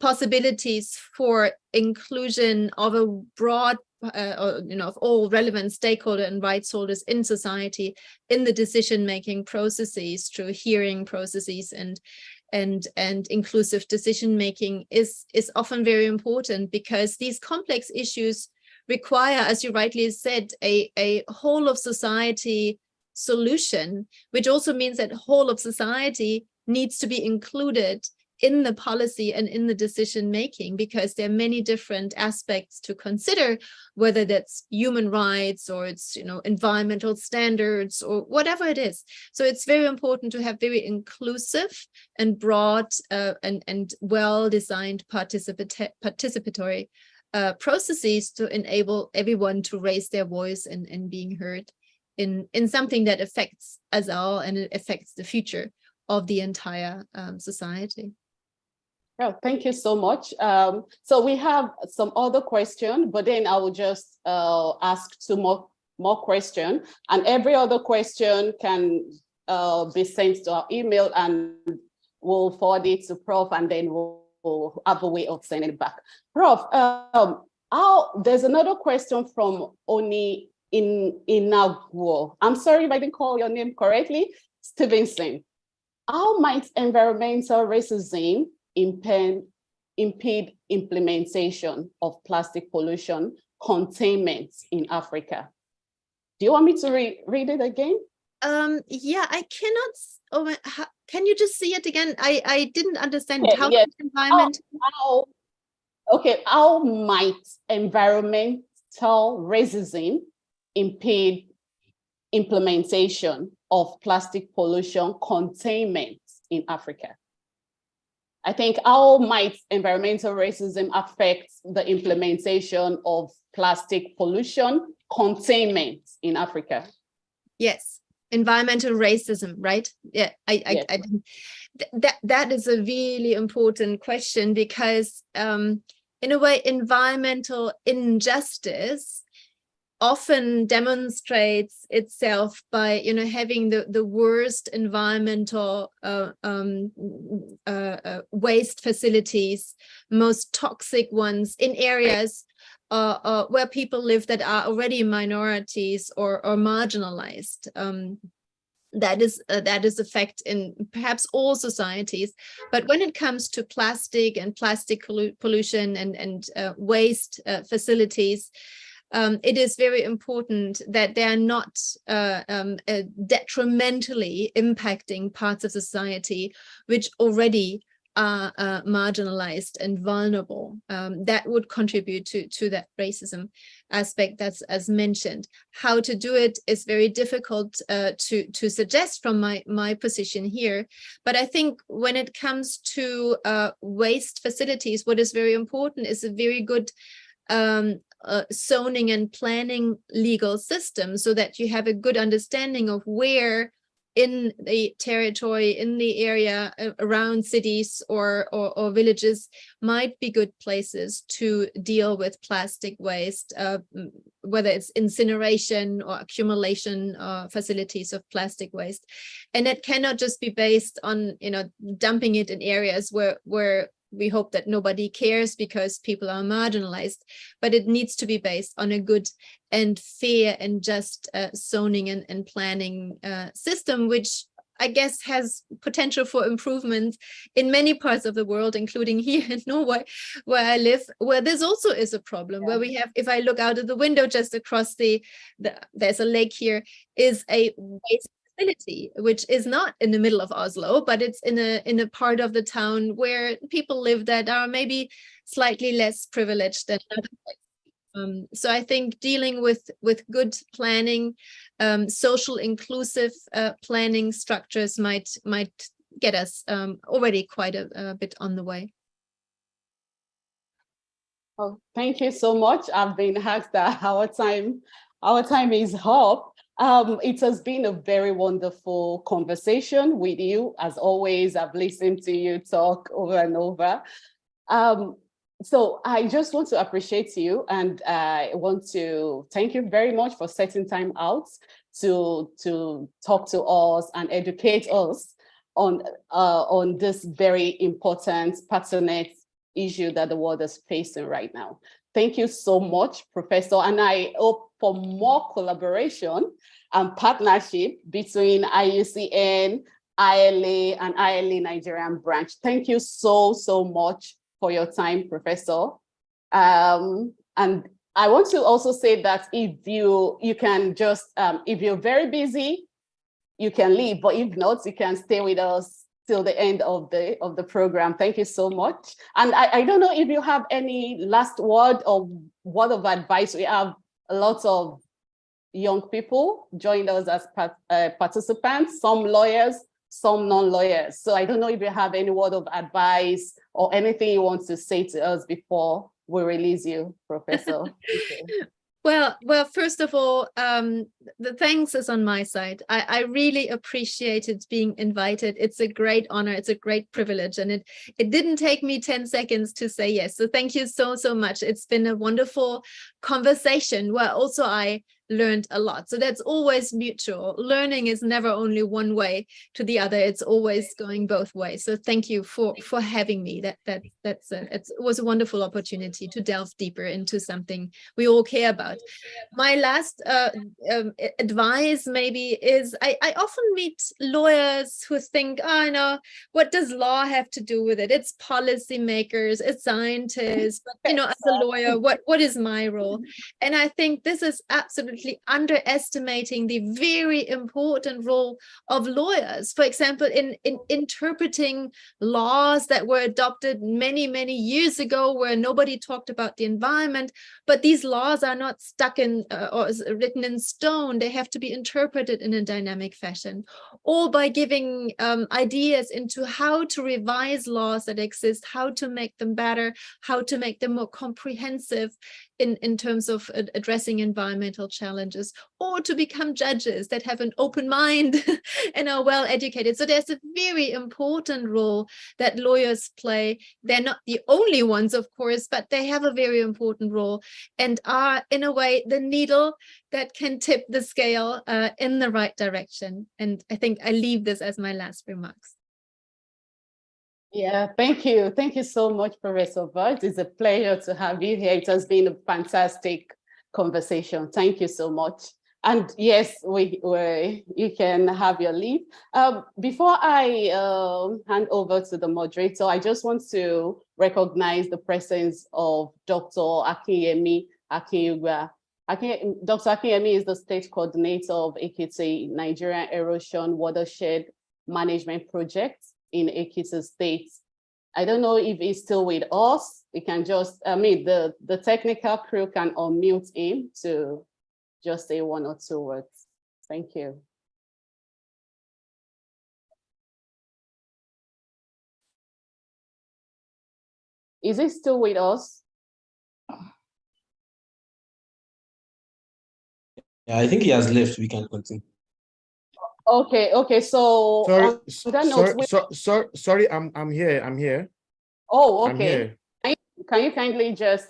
possibilities for inclusion of a broad of all relevant stakeholder and rights holders in society in the decision-making processes through hearing processes and inclusive decision-making is often very important, because these complex issues require, as you rightly said, a whole of society solution, which also means that whole of society needs to be included in the policy and in the decision making, because there are many different aspects to consider, whether that's human rights or it's environmental standards or whatever it is. So it's very important to have very inclusive and broad and well-designed participatory processes to enable everyone to raise their voice and being heard in something that affects us all, and it affects the future of the entire society.
Well, thank you so much. So we have some other questions, but then I will just ask two more questions, and every other question can be sent to our email, and we'll forward it to Prof, and then we'll have a way of sending it back. Prof, there's another question from Oni Inagwo. I'm sorry if I didn't call your name correctly. Stevenson. How might environmental racism impede implementation of plastic pollution containment in Africa? Do you want me to read it again?
Yeah, I cannot. Can you just see it again? I didn't understand.
Okay,
How
yes.
environment?
How might environmental racism impede implementation of plastic pollution containment in Africa? I think, how might environmental racism affect the implementation of plastic pollution containment in Africa?
Yes, environmental racism, right? Yeah, that is a really important question, because in a way, environmental injustice often demonstrates itself by having the worst environmental waste facilities, most toxic ones in areas where people live that are already minorities or marginalized. That is a fact in perhaps all societies, but when it comes to plastic and plastic pollution and waste facilities, it is very important that they are not detrimentally impacting parts of society which already are marginalized and vulnerable. That would contribute to that racism aspect that's as mentioned. How to do it is very difficult to suggest from my position here. But I think when it comes to waste facilities, what is very important is a very good zoning and planning legal system, so that you have a good understanding of where in the territory, in the area around cities or villages might be good places to deal with plastic waste, whether it's incineration or accumulation facilities of plastic waste. And it cannot just be based on, dumping it in areas where we hope that nobody cares because people are marginalized, but it needs to be based on a good and fair and just zoning and planning system, which I guess has potential for improvement in many parts of the world, including here in Norway, where I live, where this also is a problem, where we have, if I look out of the window just across there's a lake here, is a waste facility, which is not in the middle of Oslo, but it's in a part of the town where people live that are maybe slightly less privileged than other places. So I think dealing with good planning, social inclusive planning structures might get us already quite a bit on the way.
Oh, thank you so much. I've been asked that our time is up. It has been a very wonderful conversation with you. As always, I've listened to you talk over and over. So I just want to appreciate you, and I want to thank you very much for setting time out to talk to us and educate us on this very important, pertinent issue that the world is facing right now. Thank you so much, Professor, and I hope for more collaboration and partnership between IUCN, ILA, and ILA Nigerian branch. Thank you so much for your time, Professor. And I want to also say that if you can just, if you're very busy, you can leave, but if not, you can stay with us till the end of the program. Thank you so much. And I don't know if you have any last word or word of advice. We have a lot of young people joined us as participants, some lawyers, some non-lawyers. So I don't know if you have any word of advice or anything you want to say to us before we release you, Professor.
Well, first of all, the thanks is on my side. I really appreciated being invited. It's a great honor. It's a great privilege. And it didn't take me 10 seconds to say yes. So thank you so much. It's been a wonderful conversation where also I learned a lot. So that's always mutual. Learning is never only one way to the other. It's always going both ways. So thank you for having me. It was a wonderful opportunity to delve deeper into something we all care about. My last advice maybe is I often meet lawyers who think, oh, no, what does law have to do with it? It's policymakers, it's scientists, but as a lawyer, what is my role? And I think this is absolutely underestimating the very important role of lawyers. For example, in interpreting laws that were adopted many years ago where nobody talked about the environment, but these laws are not stuck in or written in stone. They have to be interpreted in a dynamic fashion, or by giving ideas into how to revise laws that exist, how to make them better, how to make them more comprehensive in terms of addressing environmental challenges, or to become judges that have an open mind and are well educated. So there's a very important role that lawyers play. They're not the only ones, of course, but they have a very important role and are, in a way, the needle that can tip the scale in the right direction. And I think I leave this as my last remarks.
Yeah, thank you. Thank you so much, Professor Burt. It's a pleasure to have you here. It has been a fantastic conversation. Thank you so much. And yes, you can have your leave. Before I hand over to the moderator, I just want to recognize the presence of Dr. Akinyemi Akinyugba. Dr. Akinyemi is the state coordinator of Ekiti Nigerian Erosion Watershed Management Project in Ekiti State. I don't know if he's still with us. We can just, the technical crew can unmute him to just say 1 or 2 words. Thank you. Is he still with us?
Yeah, I think he has left. We can continue.
Okay. So
sorry, I'm here.
Oh,
I'm
okay.
here.
Can you kindly just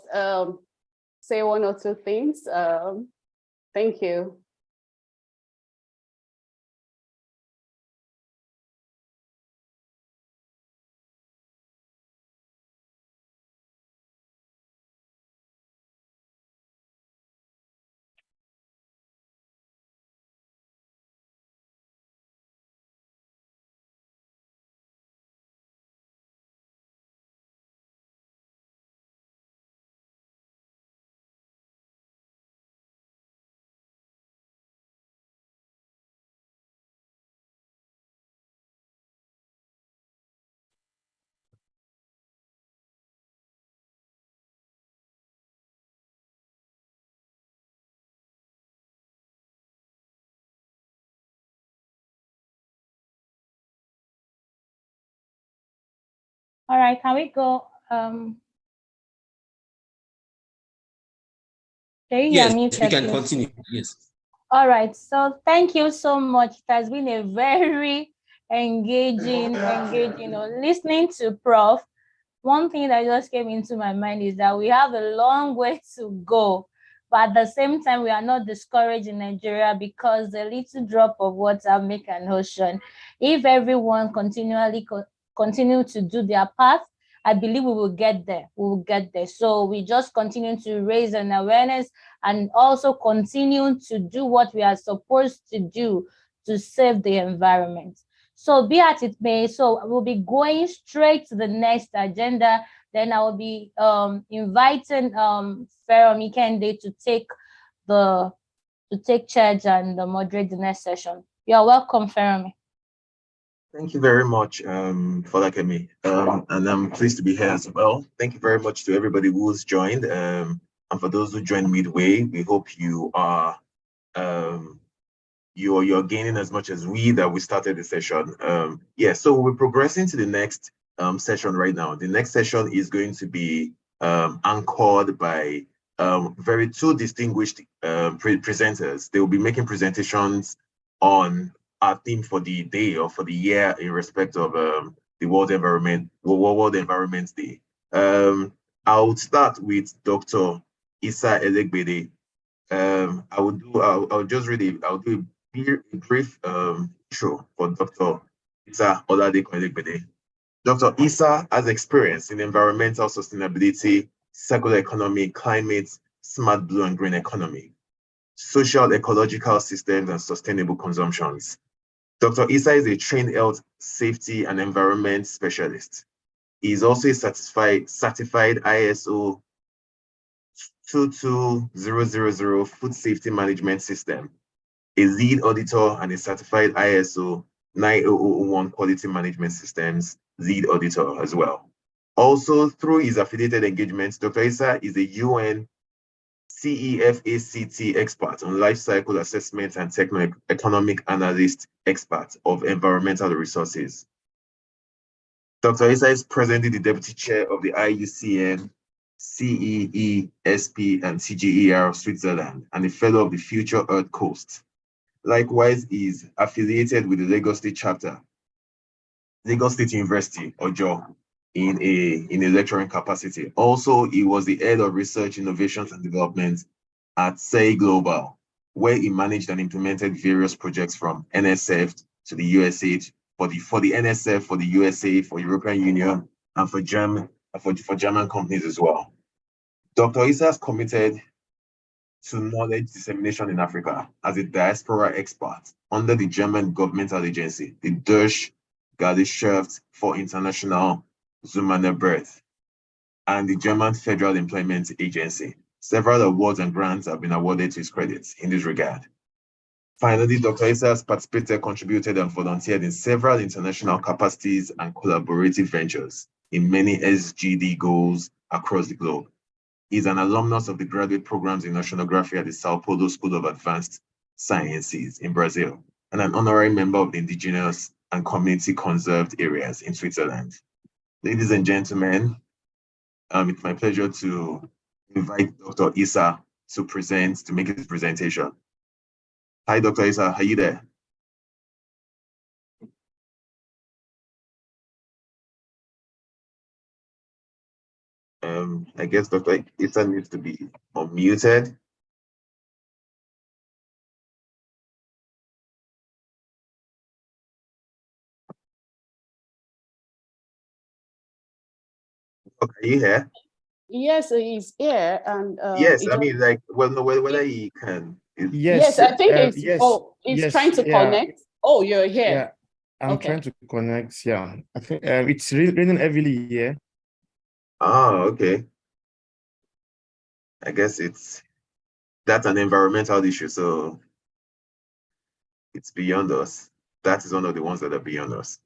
say 1 or 2 things? Thank you.
All right, can we go?
Yes, we can continue. Yes.
All right, so thank you so much. It has been a very engaging, listening to Prof. One thing that just came into my mind is that we have a long way to go, but at the same time, we are not discouraged in Nigeria because a little drop of water make an ocean. If everyone continue to do their part, I believe we will get there. We will get there. So we just continue to raise an awareness and also continue to do what we are supposed to do to save the environment. So be as it may, so we'll be going straight to the next agenda. Then I will be inviting Feromi Kende to take charge and moderate the next session. You are welcome, Feromi.
Thank you very much, Folakemi. And I'm pleased to be here as well. Thank you very much to everybody who's joined. And for those who joined midway, we hope you are you're gaining as much as we started the session. So we're progressing to the next session right now. The next session is going to be anchored by two distinguished presenters. They will be making presentations on our theme for the day or for the year in respect of the World Environment Day. I would start with Dr. Issa Elegbede. I'll do a brief intro for Dr. Issa Elegbede. Dr. Issa has experience in environmental sustainability, circular economy, climate, smart blue and green economy, social ecological systems, and sustainable consumptions. Dr. Issa is a trained health, safety, and environment specialist. He is also a certified ISO 22000 Food Safety Management System, a lead auditor, and a certified ISO 9001 Quality Management Systems lead auditor as well. Also, through his affiliated engagements, Dr. Issa is a UN CEFACT expert on life cycle assessment and techno-economic analyst expert of environmental resources. Dr. Issa is presently the deputy chair of the IUCN, CEESP, and CGER of Switzerland, and a fellow of the Future Earth Coast. Likewise, he is affiliated with the Lagos State chapter, Lagos State University, OJO, in a lecturing capacity. Also, he was the head of research, innovations, and development at SEI Global, where he managed and implemented various projects from NSF to the USAID, for the NSF, for the USA, for European Union, and for German companies as well. Dr. Issa has committed to knowledge dissemination in Africa as a diaspora expert under the German governmental agency, the Deutsche Gesellschaft for International Zusammenarbeit, and the German Federal Employment Agency. Several awards and grants have been awarded to his credit in this regard. Finally, Dr. Issa has participated, contributed, and volunteered in several international capacities and collaborative ventures, in many SGD goals across the globe. He's an alumnus of the graduate programs in oceanography at the Sao Paulo School of Advanced Sciences in Brazil, and an honorary member of the indigenous and community conserved areas in Switzerland. Ladies and gentlemen, it's my pleasure to invite Dr. Issa to make his presentation. Hi, Dr. Issa, are you there? I guess Dr. Issa needs to be unmuted. Okay, are you here?
Yes, he's here, and
yes, I mean, like, well, no, whether he can.
Yes, I think it's
yes,
trying to connect. Oh, you're here.
Yeah, I'm trying to connect. Yeah, I think it's raining heavily here.
Oh, okay. I guess that's an environmental issue, so it's beyond us. That is one of the ones that are beyond us.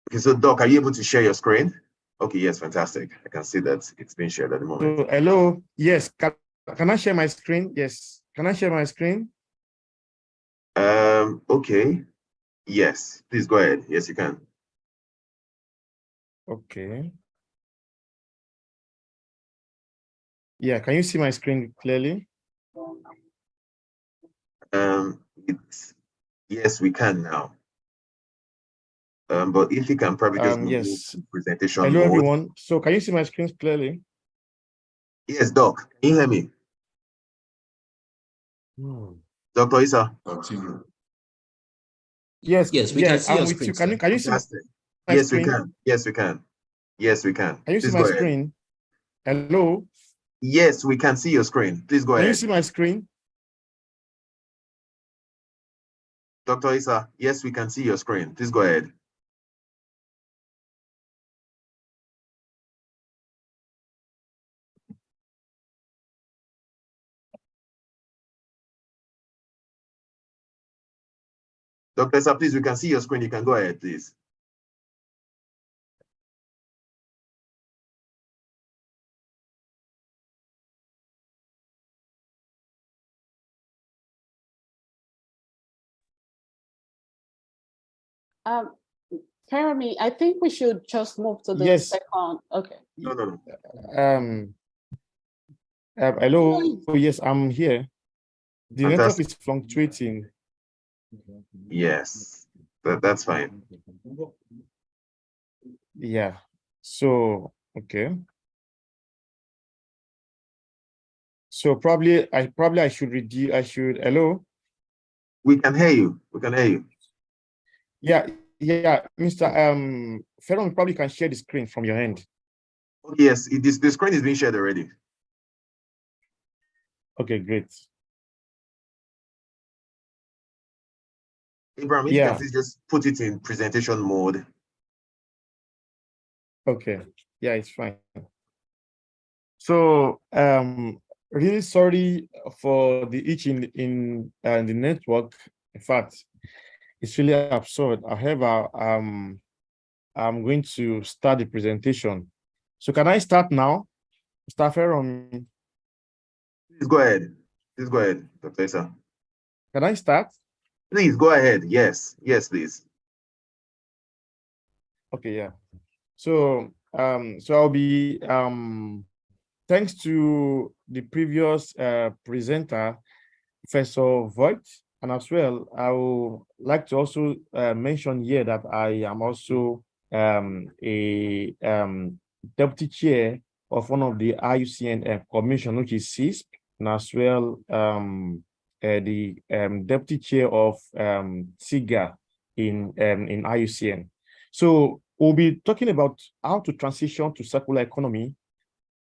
Okay, so Doc, are you able to share your screen? Okay, yes, fantastic. I can see that it's being shared at the moment.
So, hello, yes, can I share my screen? Yes, can I share my screen?
Okay, yes, please go ahead. Yes, you can.
Okay. Yeah, can you see my screen clearly?
Yes, we can now. But if you can probably just move to presentation
Hello,
mode.
everyone. So can you see my screen clearly?
Yes, Doc, can you hear me? Dr. Issa?
Yes,
yes, we can see your screen.
Can you see my
yes,
screen?
we can. Yes, we can. Yes, we can.
Can you see my screen? Hello?
Yes, we can see your screen. Please go ahead.
Can you see my screen?
Dr. Issa, yes, we can see your screen. Please go ahead. Dr. Issa, please, we can see your screen. You can go ahead, please.
Jeremy, I think we should just move to the second. Okay.
No.
Hello. Yes, I'm here. The network is fluctuating.
Yes, that's fine.
Yeah. So okay. So probably I should reduce. Hello.
We can hear you. We can hear you.
Yeah, Mr. Ferron probably can share the screen from your end.
Yes, the screen is being shared already.
Okay, great.
Abraham, if you can please just put it in presentation mode.
Okay, yeah, it's fine. So really sorry for the itch in the network. In fact, it's really absurd. However, I'm going to start the presentation. So can I start now? Mr. Ferron.
Please go ahead. Please go ahead, Dr. Issa.
Can I start?
Please go ahead. Yes, please.
Okay, yeah. So I'll be thanks to the previous presenter, Professor Voigt, and as well, I would like to also mention here that I am also a deputy chair of one of the IUCN commission, which is CISP, and as well the deputy chair of SIGA in IUCN. So we'll be talking about how to transition to circular economy,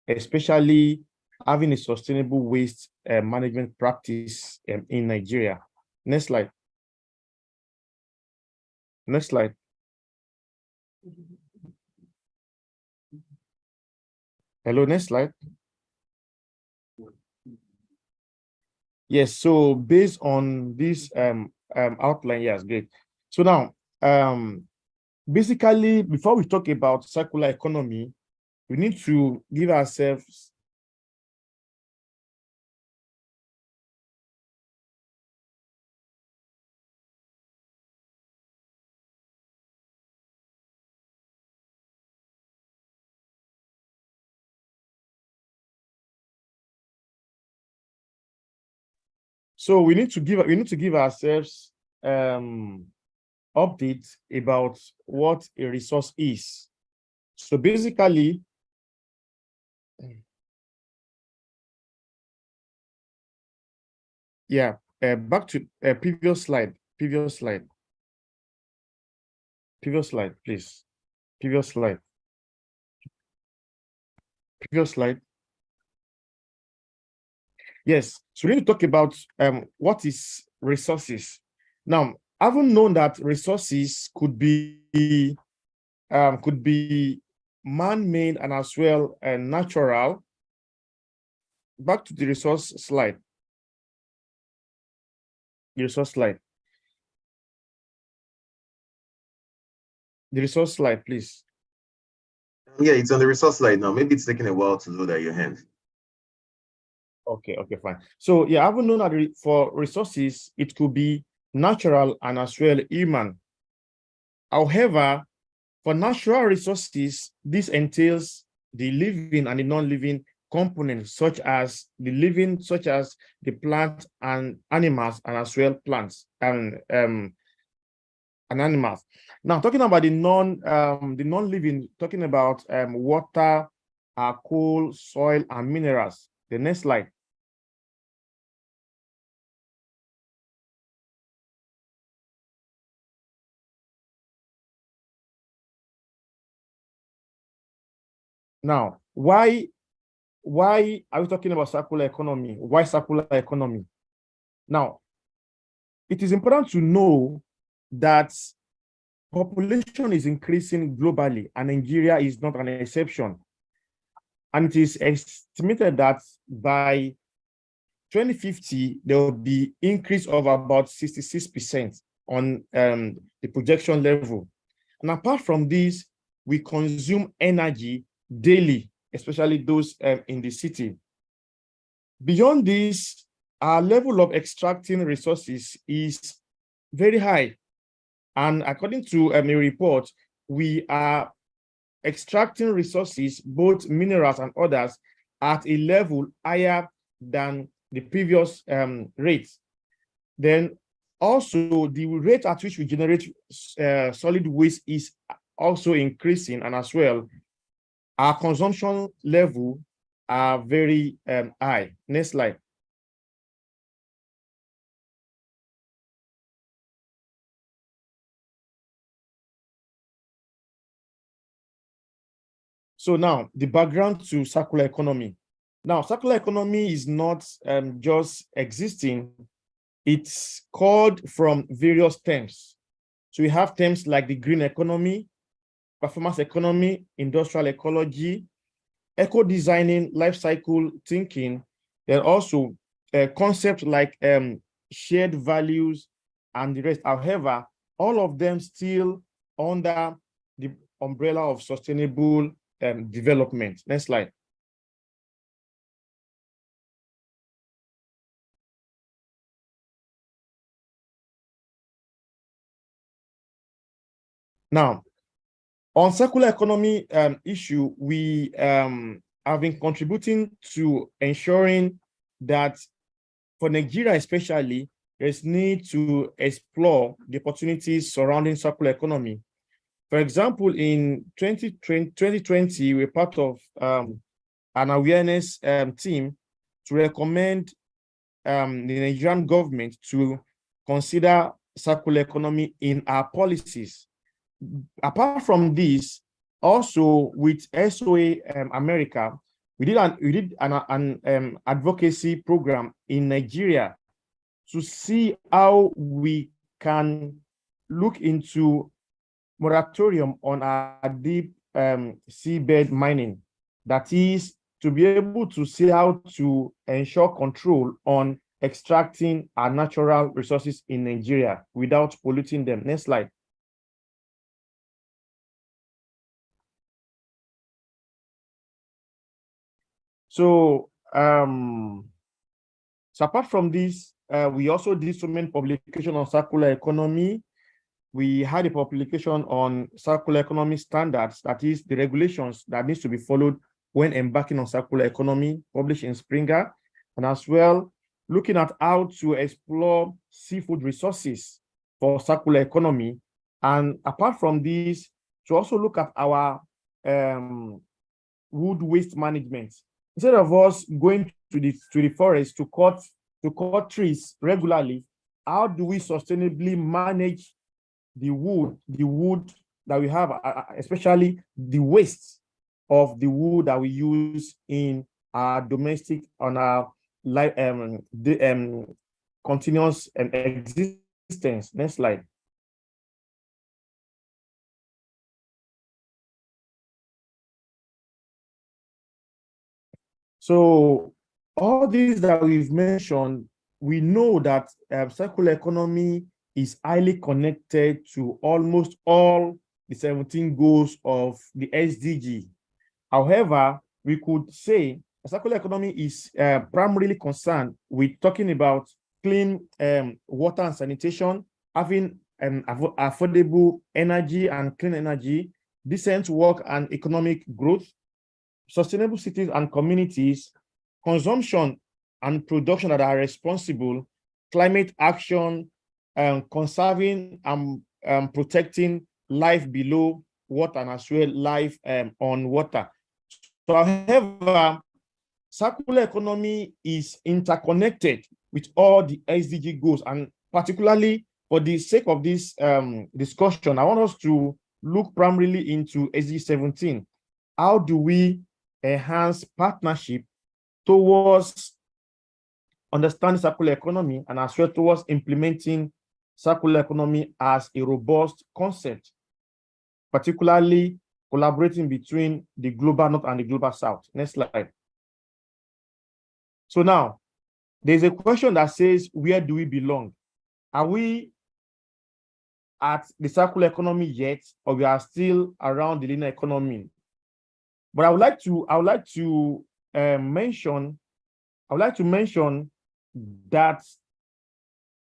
especially having a sustainable waste management practice in Nigeria. Next slide. Next slide. Hello, next slide. Yes, so based on this outline, yes, great. So now, basically, before we talk about circular economy, we need to give ourselves we need to give ourselves updates about what a resource is. So basically, yeah, back to previous slide, please. Previous slide. Yes, so we need to talk about what is resources. Now, having known that resources could be man-made and as well natural. Back to the resource slide. The resource slide. The resource slide, please.
Yeah, it's on the resource slide now. Maybe it's taking a while to load at your hand.
Okay, fine. So yeah, I haven't known that for resources, it could be natural and as well human. However, for natural resources, this entails the living and the non-living components, such as the plant and animals, and as well plants and animals. Now, talking about the non-living, talking about water, coal, soil, and minerals. The next slide. Now, why are we talking about circular economy? Why circular economy? Now, it is important to know that population is increasing globally, and Nigeria is not an exception. And it is estimated that by 2050, there will be increase of about 66% on the projection level. And apart from this, we consume energy daily, especially those in the city. Beyond this, our level of extracting resources is very high. And according to a report, we are extracting resources, both minerals and others, at a level higher than the previous rates. Then also the rate at which we generate solid waste is also increasing, and as well, our consumption level are very high. Next slide. So now the background to circular economy. Now, circular economy is not just existing, it's called from various terms. So we have terms like the green economy, performance economy, industrial ecology, eco-designing, life cycle thinking, then also concepts like shared values and the rest. However, all of them still under the umbrella of sustainable development. Next slide. Now, on circular economy issue, we have been contributing to ensuring that for Nigeria especially, there's need to explore the opportunities surrounding circular economy. For example, in 2020, we're part of an awareness team to recommend the Nigerian government to consider circular economy in our policies. Apart from this, also with SOA America, we did an advocacy program in Nigeria to see how we can look into moratorium on our deep seabed mining. That is to be able to see how to ensure control on extracting our natural resources in Nigeria without polluting them. Next slide. So, so apart from this, we also did so many publications on circular economy. We had a publication on circular economy standards, that is the regulations that needs to be followed when embarking on circular economy, published in Springer, and as well looking at how to explore seafood resources for circular economy. And apart from this, to also look at our wood waste management. Instead of us going to the forest to cut trees regularly, how do we sustainably manage the wood that we have, especially the waste of the wood that we use in our domestic, on our life, continuous existence. Next slide. So all these that we've mentioned, we know that circular economy is highly connected to almost all the 17 goals of the SDG. However, we could say a circular economy is primarily concerned with talking about clean water and sanitation, having affordable energy and clean energy, decent work and economic growth, sustainable cities and communities, consumption and production that are responsible, climate action, conserving and protecting life below water, and as well life on water. So, however, circular economy is interconnected with all the SDG goals, and particularly for the sake of this discussion, I want us to look primarily into SDG 17. How do we enhance partnership towards understanding circular economy, and as well towards implementing circular economy as a robust concept, particularly collaborating between the global north and the global south? Next slide. So now, there's a question that says, where do we belong? Are we at the circular economy yet, or we are still around the linear economy? But I would like to mention that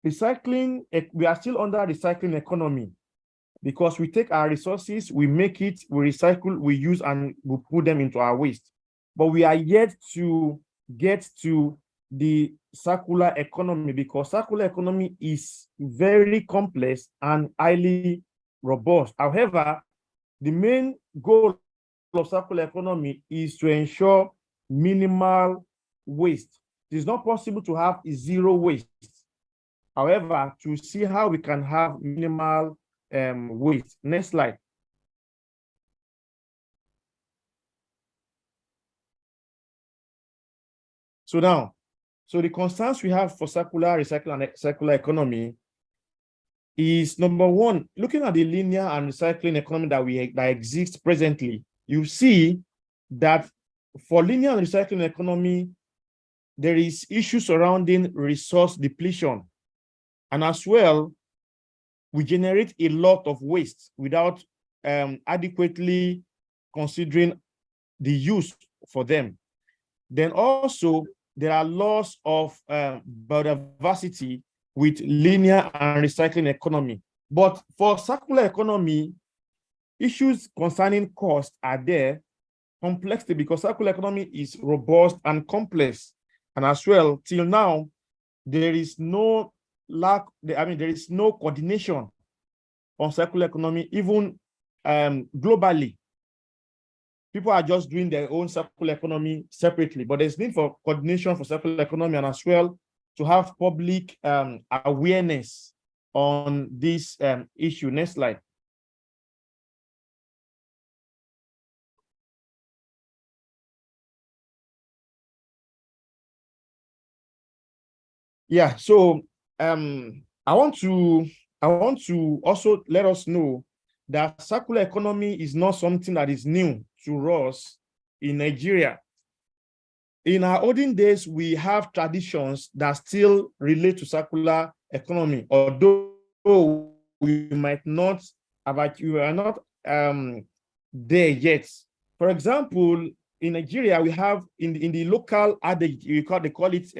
recycling, we are still under recycling economy, because we take our resources, we make it, we recycle, we use, and we put them into our waste. But we are yet to get to the circular economy, because circular economy is very complex and highly robust. However, the main goal of circular economy is to ensure minimal waste. It is not possible to have zero waste. However, to see how we can have minimal waste. Next slide. So now, so the concerns we have for circular, recycling, and circular economy is, number one, looking at the linear and recycling economy that exists presently. You see that for linear and recycling economy, there is issues surrounding resource depletion. And as well, we generate a lot of waste without adequately considering the use for them. Then also, there are loss of biodiversity with linear and recycling economy. But for circular economy, issues concerning cost are there, complexity, because circular economy is robust and complex. And as well, till now, there is no there is no coordination on circular economy, even globally. People are just doing their own circular economy separately, but there's need for coordination for circular economy, and as well to have public awareness on this issue. Next slide. Yeah, so I want to also let us know that circular economy is not something that is new to us in Nigeria. In our olden days, we have traditions that still relate to circular economy, although we might not have, we are not there yet. For example, in Nigeria, we have in the local adage, they call it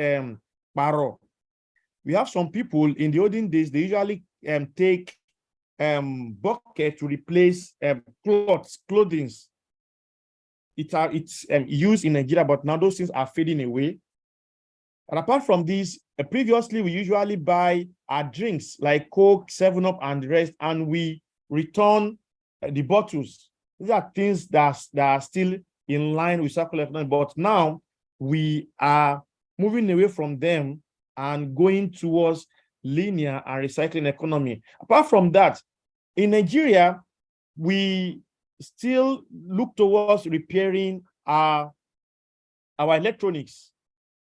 paro. We have some people in the olden days, they usually take bucket to replace clothing. It's used in Nigeria, but now those things are fading away. And apart from this, previously we usually buy our drinks like Coke, 7-Up, and the rest, and we return the bottles. These are things that are still in line with circular economy, but now we are moving away from them and going towards linear and recycling economy. Apart from that, in Nigeria, we still look towards repairing our electronics.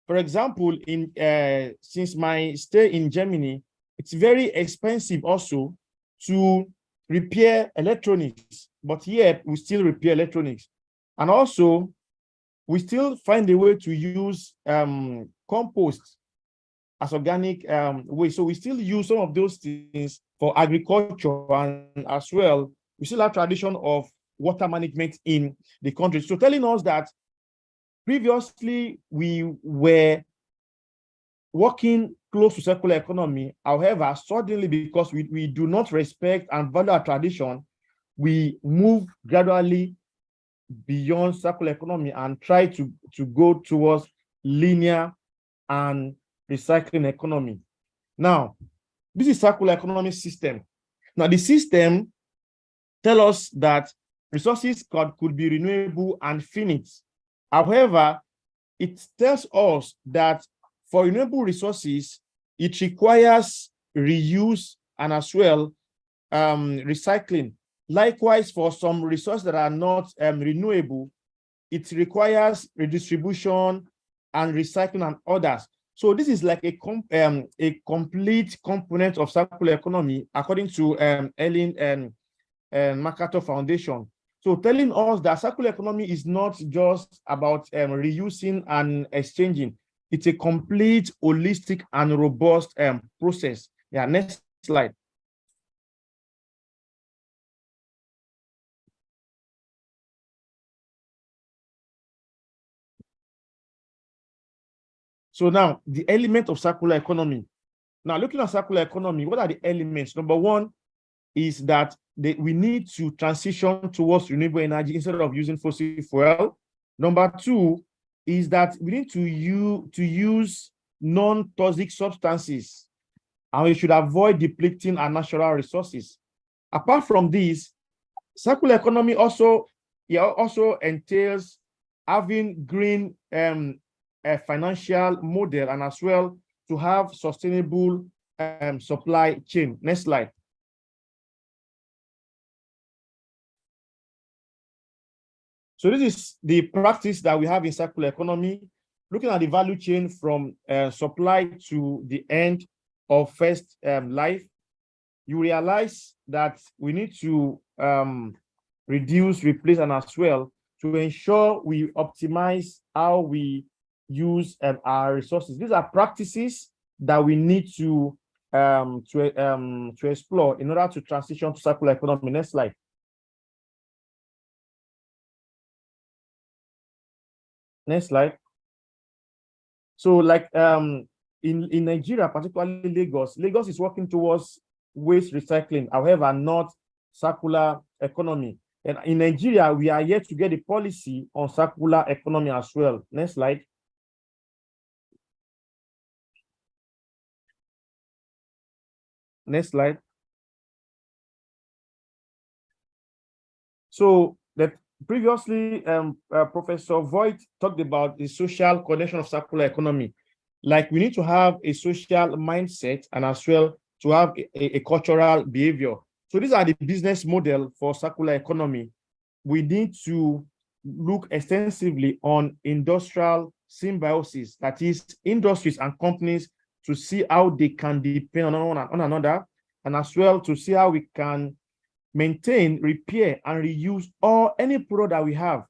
For example, since my stay in Germany, it's very expensive also to repair electronics, but yet we still repair electronics. And also, we still find a way to use compost as organic waste. So we still use some of those things for agriculture, and as well, we still have tradition of water management in the country. So telling us that previously we were working close to circular economy. However, suddenly, because we do not respect and value our tradition, we move gradually beyond circular economy and try to go towards linear and recycling economy. Now, this is circular economy system. Now, the system tells us that resources could be renewable and finite. However, it tells us that for renewable resources, it requires reuse and as well recycling. Likewise, for some resources that are not renewable, it requires redistribution and recycling and others. So this is like a complete component of circular economy, according to Ellen and MacArthur Foundation. So telling us that circular economy is not just about reusing and exchanging. It's a complete, holistic, and robust process. Yeah, next slide. So now, the element of circular economy. Now, looking at circular economy, what are the elements? Number one is that we need to transition towards renewable energy instead of using fossil fuel. Number two is that we need to use non-toxic substances, and we should avoid depleting our natural resources. Apart from this, circular economy also entails having green a financial model, and as well to have sustainable supply chain. Next slide. So this is the practice that we have in circular economy, looking at the value chain from supply to the end of first life. You realize that we need to reduce, replace, and as well to ensure we optimize how we use our resources. These are practices that we need to explore in order to transition to circular economy. Next slide. Next slide. So, like in Nigeria, particularly Lagos is working towards waste recycling, however, not circular economy. And in Nigeria, we are yet to get a policy on circular economy as well. Next slide. Next slide. So that previously, Professor Voigt talked about the social connection of circular economy. Like we need to have a social mindset and as well to have a cultural behavior. So these are the business model for circular economy. We need to look extensively on industrial symbiosis, that is industries and companies, to see how they can depend on another, and as well to see how we can maintain, repair, and reuse any product that we have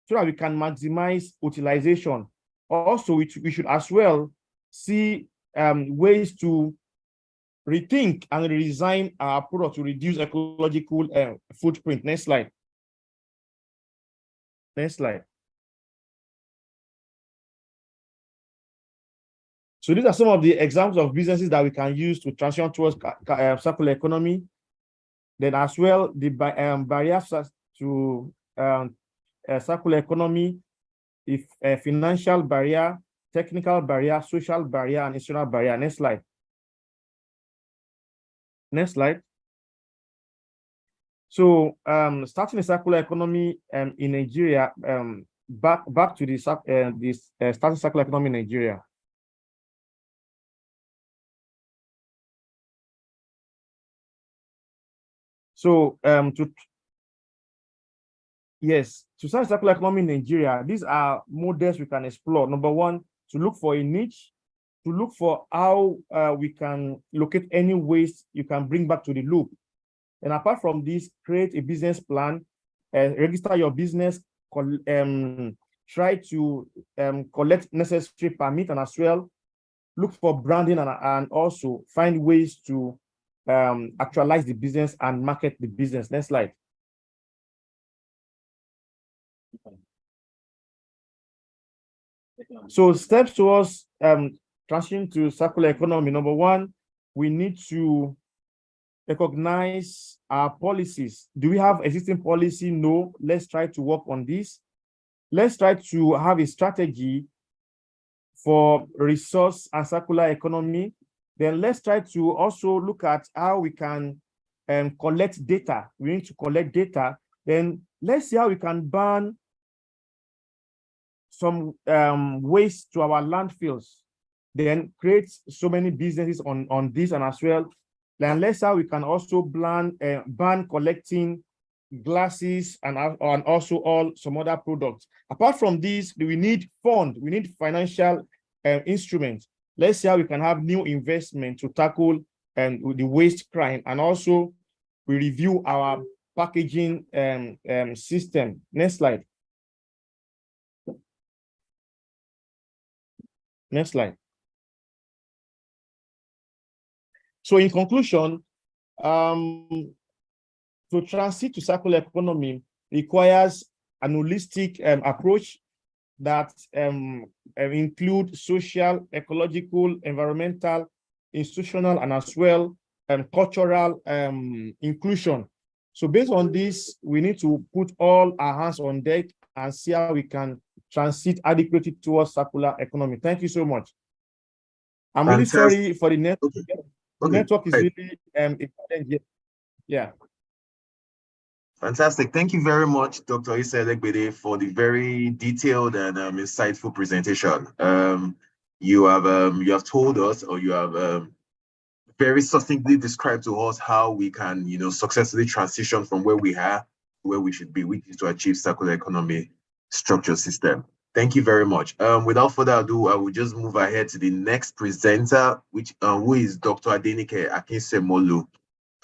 so that we can maximize utilization. Also, we should as well see ways to rethink and redesign our product to reduce ecological footprint. Next slide. Next slide. So these are some of the examples of businesses that we can use to transition towards circular economy. Then as well, the barriers to circular economy, if financial barrier, technical barrier, social barrier, and institutional barrier. Next slide. Next slide. So starting the circular economy in Nigeria, back to the starting circular economy in Nigeria. So to start circular economy in Nigeria, these are models we can explore. Number one, to look for a niche, to look for how we can locate any waste you can bring back to the loop. And apart from this, create a business plan, register your business, try to collect necessary permit, and as well, look for branding and also find ways to actualize the business and market the business. Next slide. So steps towards transition to circular economy. Number one, we need to recognize our policies. Do we have existing policy? No. Let's try to work on this. Let's try to have a strategy for resource and circular economy. Then let's try to also look at how we can collect data. We need to collect data. Then let's see how we can ban some waste to our landfills. Then create so many businesses on this, and as well, then let's see how we can also ban collecting glasses and also all some other products. Apart from this, we need financial instruments. Let's see how we can have new investment to tackle the waste crime, and also we review our packaging system. Next slide. Next slide. So in conclusion, to transit to circular economy requires an holistic approach that include social, ecological, environmental, institutional, and as well cultural inclusion. So based on this, we need to put all our hands on deck and see how we can transit adequately towards circular economy. Thank you so much. I'm really sorry for the network. The network is really important here. Yeah.
Fantastic. Thank you very much, Dr. Issa Elegbede, for the very detailed and insightful presentation. You have told us, or you have very succinctly described to us how we can, successfully transition from where we are to where we should be, which is to achieve circular economy structure system. Thank you very much. Without further ado, I will just move ahead to the next presenter, who is Dr. Adenike Akinsemolu.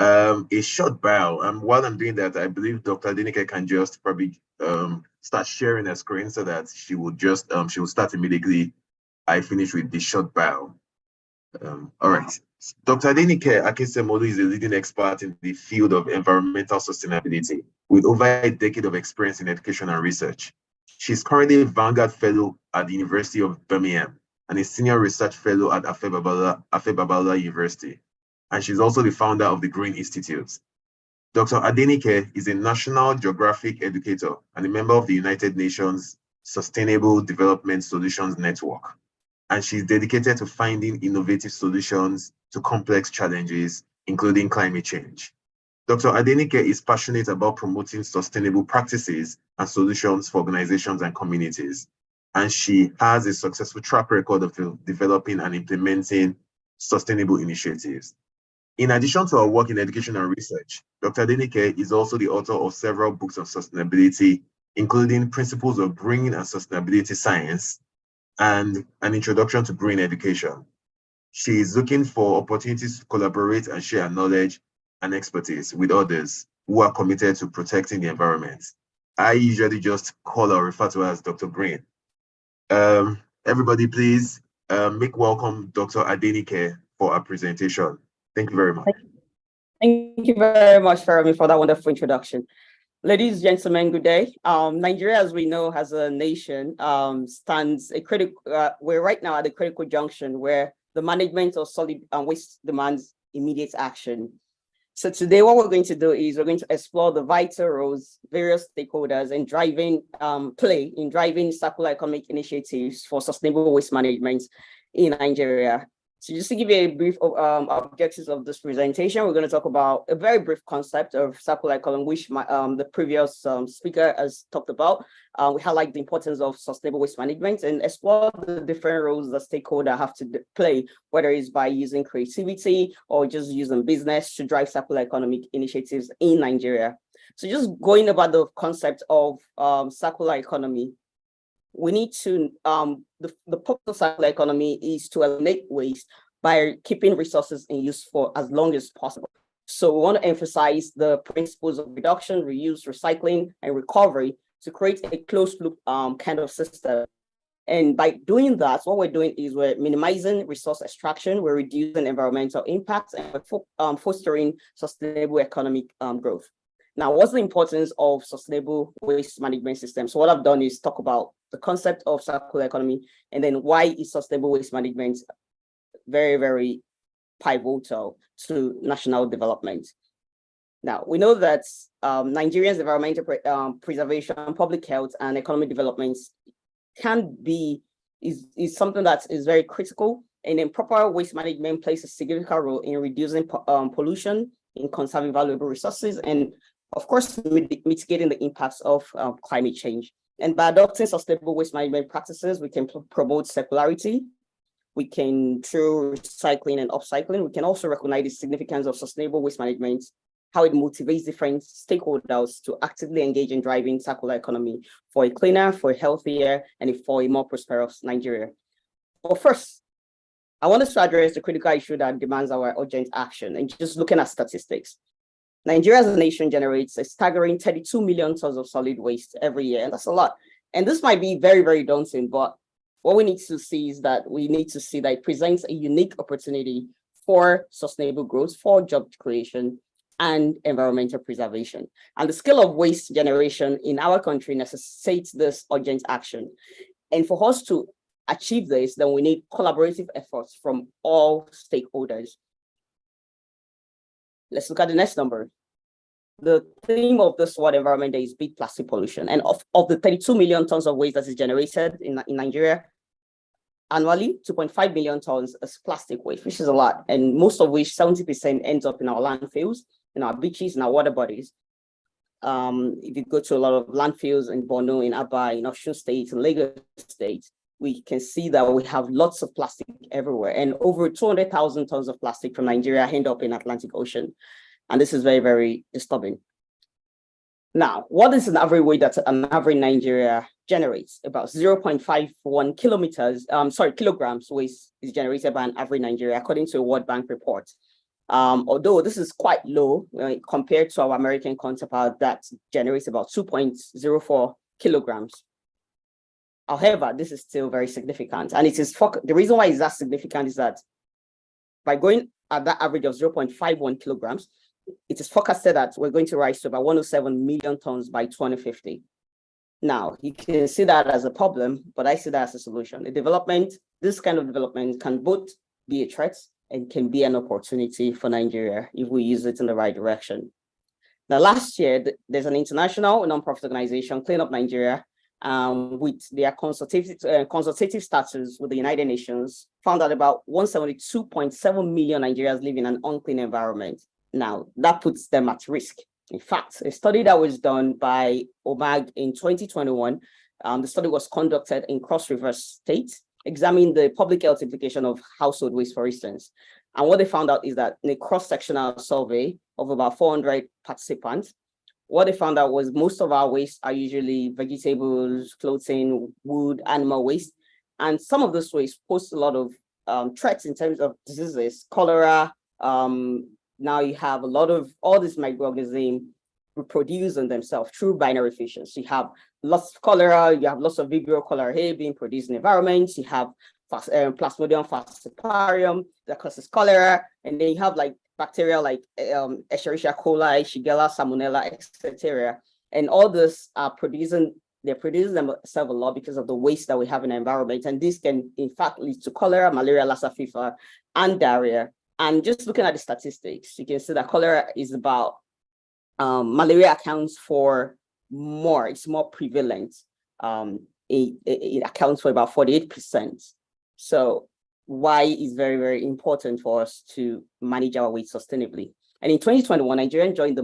A short bio. While I'm doing that, I believe Dr. Adenike can just probably start sharing her screen so that she will just she will start immediately. I finish with the short bio. All right. Dr. Adenike Akinsemolu is a leading expert in the field of environmental sustainability with over a decade of experience in education and research. She's currently a Vanguard Fellow at the University of Birmingham and a Senior Research Fellow at Afe Babalola University. And she's also the founder of the Green Institute. Dr. Adenike is a national geographic educator and a member of the United Nations Sustainable Development Solutions Network. And she's dedicated to finding innovative solutions to complex challenges, including climate change. Dr. Adenike is passionate about promoting sustainable practices and solutions for organizations and communities. And she has a successful track record of developing and implementing sustainable initiatives. In addition to her work in education and research, Dr. Adenike is also the author of several books on sustainability, including Principles of Green and Sustainability Science and An Introduction to Green Education. She is looking for opportunities to collaborate and share knowledge and expertise with others who are committed to protecting the environment. I usually just call or refer to her as Dr. Green. Everybody, please make welcome Dr. Adenike for our presentation. Thank you very much.
Thank you very much, Fermi, for that wonderful introduction. Ladies and gentlemen, good day. Nigeria, as we know, as a nation, stands a critical. We're right now at a critical junction where the management of solid waste demands immediate action. So today, what we're going to do is we're going to explore the vital roles various stakeholders in play in driving circular economic initiatives for sustainable waste management in Nigeria. So just to give you a brief objectives of this presentation, we're going to talk about a very brief concept of circular economy, which the previous speaker has talked about. We highlight the importance of sustainable waste management and explore the different roles that stakeholders have to play, whether it's by using creativity or just using business to drive circular economic initiatives in Nigeria. So just going about the concept of circular economy, we need to, the purpose of circular economy is to eliminate waste by keeping resources in use for as long as possible. So we want to emphasize the principles of reduction, reuse, recycling, and recovery to create a closed loop kind of system. And by doing that, what we're doing is we're minimizing resource extraction, we're reducing environmental impacts, and we're fostering sustainable economic growth. Now, what's the importance of sustainable waste management systems? So what I've done is talk about the concept of circular economy, and then why is sustainable waste management very, very pivotal to national development. Now, we know that Nigeria's environmental preservation, public health, and economic development is something that is very critical, and then proper waste management plays a significant role in reducing pollution, in conserving valuable resources, and of course, mitigating the impacts of climate change. And by adopting sustainable waste management practices, we can promote circularity. We can, through recycling and upcycling, we can also recognize the significance of sustainable waste management, how it motivates different stakeholders to actively engage in driving circular economy for a cleaner, for a healthier, and for a more prosperous Nigeria. But first, I want us to address the critical issue that demands our urgent action. And just looking at statistics, Nigeria as a nation generates a staggering 32 million tons of solid waste every year, and that's a lot. And this might be very, very daunting, but what we need to see is that it presents a unique opportunity for sustainable growth, for job creation, and environmental preservation. And the scale of waste generation in our country necessitates this urgent action. And for us to achieve this, then we need collaborative efforts from all stakeholders. Let's look at the next number. The theme of this World Environment Day is beat plastic pollution. And of the 32 million tons of waste that is generated in Nigeria annually, 2.5 million tons is plastic waste, which is a lot. And most of which 70% ends up in our landfills, in our beaches, in our water bodies. If you go to a lot of landfills in Borno, in Aba, in Osun State, in Lagos State, we can see that we have lots of plastic everywhere, and over 200,000 tons of plastic from Nigeria end up in Atlantic Ocean. And this is very, very disturbing. Now, what is an average weight that an average Nigeria generates? About 0.51 kilograms waste is generated by an average Nigeria, according to a World Bank report. Although this is quite low compared to our American counterpart that generates about 2.04 kilograms. However, this is still very significant. And it is the reason why it's that significant is that by going at that average of 0.51 kilograms, it is forecasted that we're going to rise to about 107 million tons by 2050. Now, you can see that as a problem, but I see that as a solution. This kind of development can both be a threat and can be an opportunity for Nigeria if we use it in the right direction. Now, last year, there's an international nonprofit organization, Clean Up Nigeria, with their consultative status with the United Nations, found that about 172.7 million Nigerians live in an unclean environment. Now, that puts them at risk. In fact, a study that was done by OMAG in 2021, the study was conducted in Cross River State, examining the public health implication of household waste, for instance. And what they found out is that in a cross-sectional survey of about 400 participants, what they found out was most of our waste are usually vegetables, clothing, wood, animal waste. And some of this waste pose a lot of threats in terms of diseases, cholera. Now you have a lot of all these microorganisms reproducing themselves through binary fission. So you have lots of cholera, you have lots of Vibrio cholerae being produced in environments, you have Plasmodium falciparum that causes cholera, and then you have like bacteria like Escherichia coli, Shigella, Salmonella, etc. And all this are they're producing themselves a lot because of the waste that we have in the environment. And this can, in fact, lead to cholera, malaria, Lassa fever, and diarrhea. And just looking at the statistics, you can see that cholera is about, malaria accounts for more, it's more prevalent. It accounts for about 48%. So why is very, very important for us to manage our waste sustainably. And in 2021, Nigeria joined the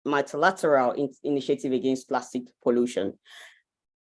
multilateral initiative against plastic pollution.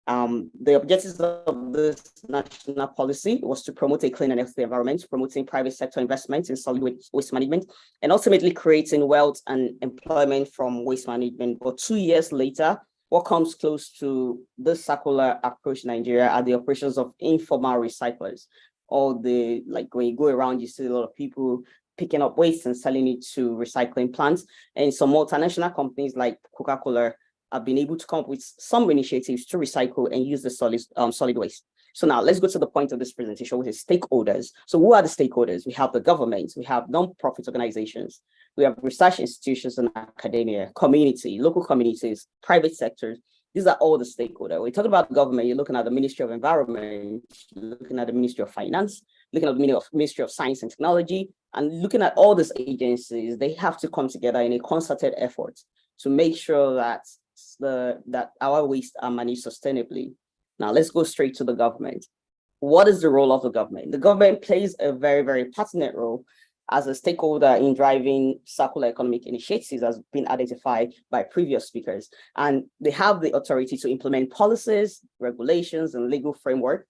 The objectives of this national policy was to promote a clean and healthy environment, promoting private sector investment in solid waste management, and ultimately creating wealth and employment from waste management. But 2 years later, what comes close to this circular approach in Nigeria are the operations of informal recyclers. All the, like when you go around, you see a lot of people picking up waste and selling it to recycling plants. And some multinational companies like Coca-Cola have been able to come up with some initiatives to recycle and use the solid waste. So now let's go to the point of this presentation, which is stakeholders. So who are the stakeholders? We have the government, we have non-profit organizations, we have research institutions and academia, community, local communities, private sectors. These are all the stakeholders. We're talking about government, you're looking at the Ministry of Environment, you're looking at the Ministry of Finance, looking at the Ministry of Science and Technology, and looking at all these agencies. They have to come together in a concerted effort to make sure that our waste are managed sustainably. Now let's go straight to the government. What is the role of the government? The government plays a very, very pertinent role as a stakeholder in driving circular economic initiatives, as been identified by previous speakers. And they have the authority to implement policies, regulations, and legal framework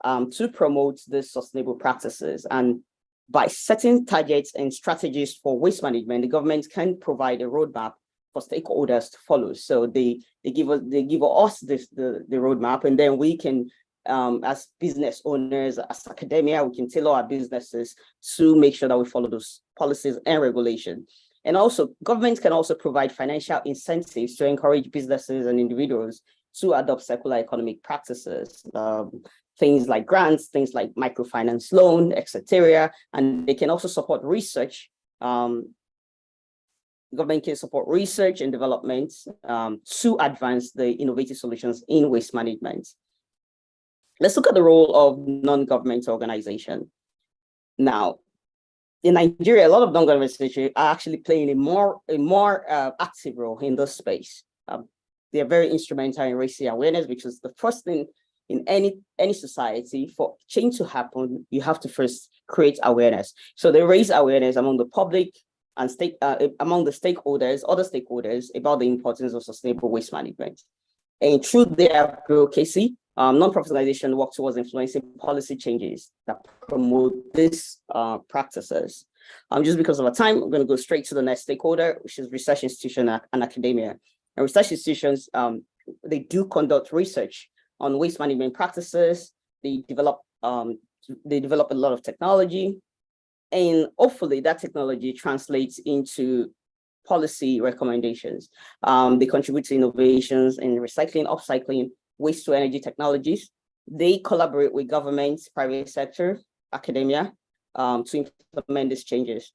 to promote these sustainable practices. And by setting targets and strategies for waste management, the government can provide a roadmap for stakeholders to follow. So they give us the roadmap, and then we can, as business owners, as academia, we can tailor our businesses to make sure that we follow those policies and regulation. And also, governments can also provide financial incentives to encourage businesses and individuals to adopt circular economic practices. Things like grants, things like microfinance loan, etc. And they can also support research. Government can support research and development to advance the innovative solutions in waste management. Let's look at the role of non-governmental organization. Now, in Nigeria, a lot of non-government organizations are actually playing a more active role in this space. They are very instrumental in raising awareness, because the first thing in any society, for change to happen, you have to first create awareness. So they raise awareness among the public and among the stakeholders, other stakeholders, about the importance of sustainable waste management. And through their advocacy, non-profit organizations work towards influencing policy changes that promote these practices. Just because of our time, I'm going to go straight to the next stakeholder, which is research institution and academia. And research institutions, they do conduct research on waste management practices. They develop a lot of technology, and hopefully that technology translates into policy recommendations. They contribute to innovations in recycling, upcycling, waste to energy technologies. They collaborate with governments, private sector, academia to implement these changes.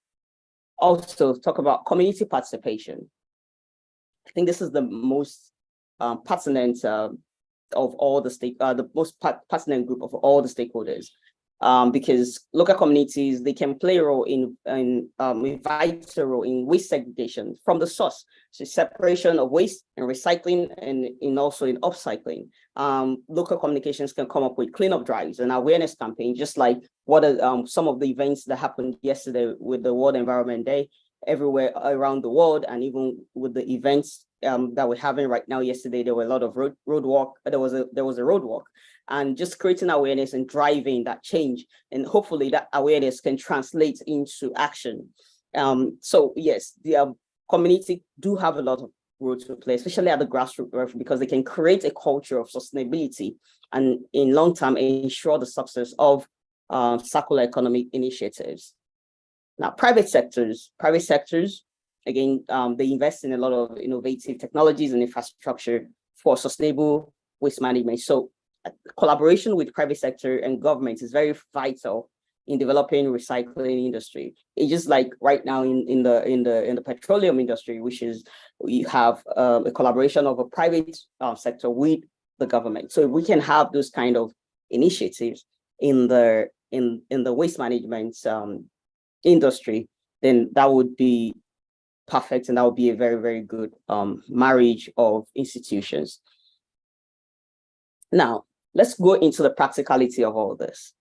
Also talk about community participation. I think this is the most pertinent of all the most pertinent group of all the stakeholders. Because local communities, they can play a role in vital role in waste segregation from the source, so separation of waste and recycling, and also in upcycling. Local communications can come up with cleanup drives and awareness campaigns, just like what some of the events that happened yesterday with the World Environment Day everywhere around the world, and even with the events that we're having right now. Yesterday there were a lot of roadwalk. There was a roadwalk. And just creating awareness and driving that change. And hopefully that awareness can translate into action. So yes, the community do have a lot of role to play, especially at the grassroots level, because they can create a culture of sustainability and in long term ensure the success of circular economic initiatives. Now, private sectors, again, they invest in a lot of innovative technologies and infrastructure for sustainable waste management. So collaboration with private sector and government is very vital in developing recycling industry. It's just like right now in the petroleum industry, which is we have a collaboration of a private sector with the government. So if we can have those kind of initiatives in the waste management industry, then that would be perfect, and that would be a very, very good marriage of institutions. Now, let's go into the practicality of all this.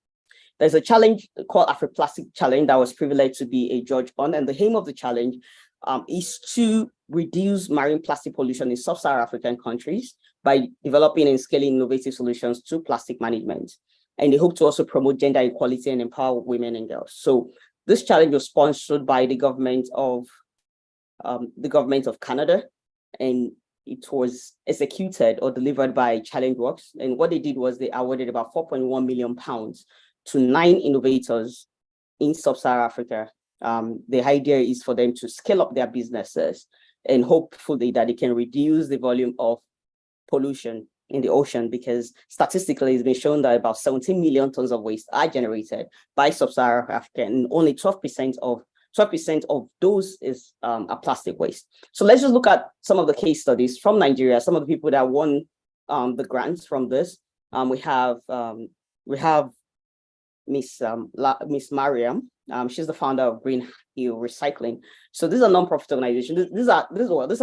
There's a challenge called Afroplastic Challenge that I was privileged to be a judge on, and the aim of the challenge is to reduce marine plastic pollution in sub-Saharan African countries by developing and scaling innovative solutions to plastic management. And they hope to also promote gender equality and empower women and girls. So this challenge was sponsored by the government of Canada, and it was executed or delivered by Challenge Works. And what they did was they awarded about £4.1 million to 9 innovators in sub-Saharan Africa. The idea is for them to scale up their businesses and hopefully that they can reduce the volume of pollution in the ocean, because statistically it's been shown that about 17 million tons of waste are generated by sub-Saharan Africa, and only 12% of those is plastic waste. So let's just look at some of the case studies from Nigeria, some of the people that won the grants from this. We have Miss Mariam. She's the founder of Green Hill Recycling. So these are non-profit organizations. These are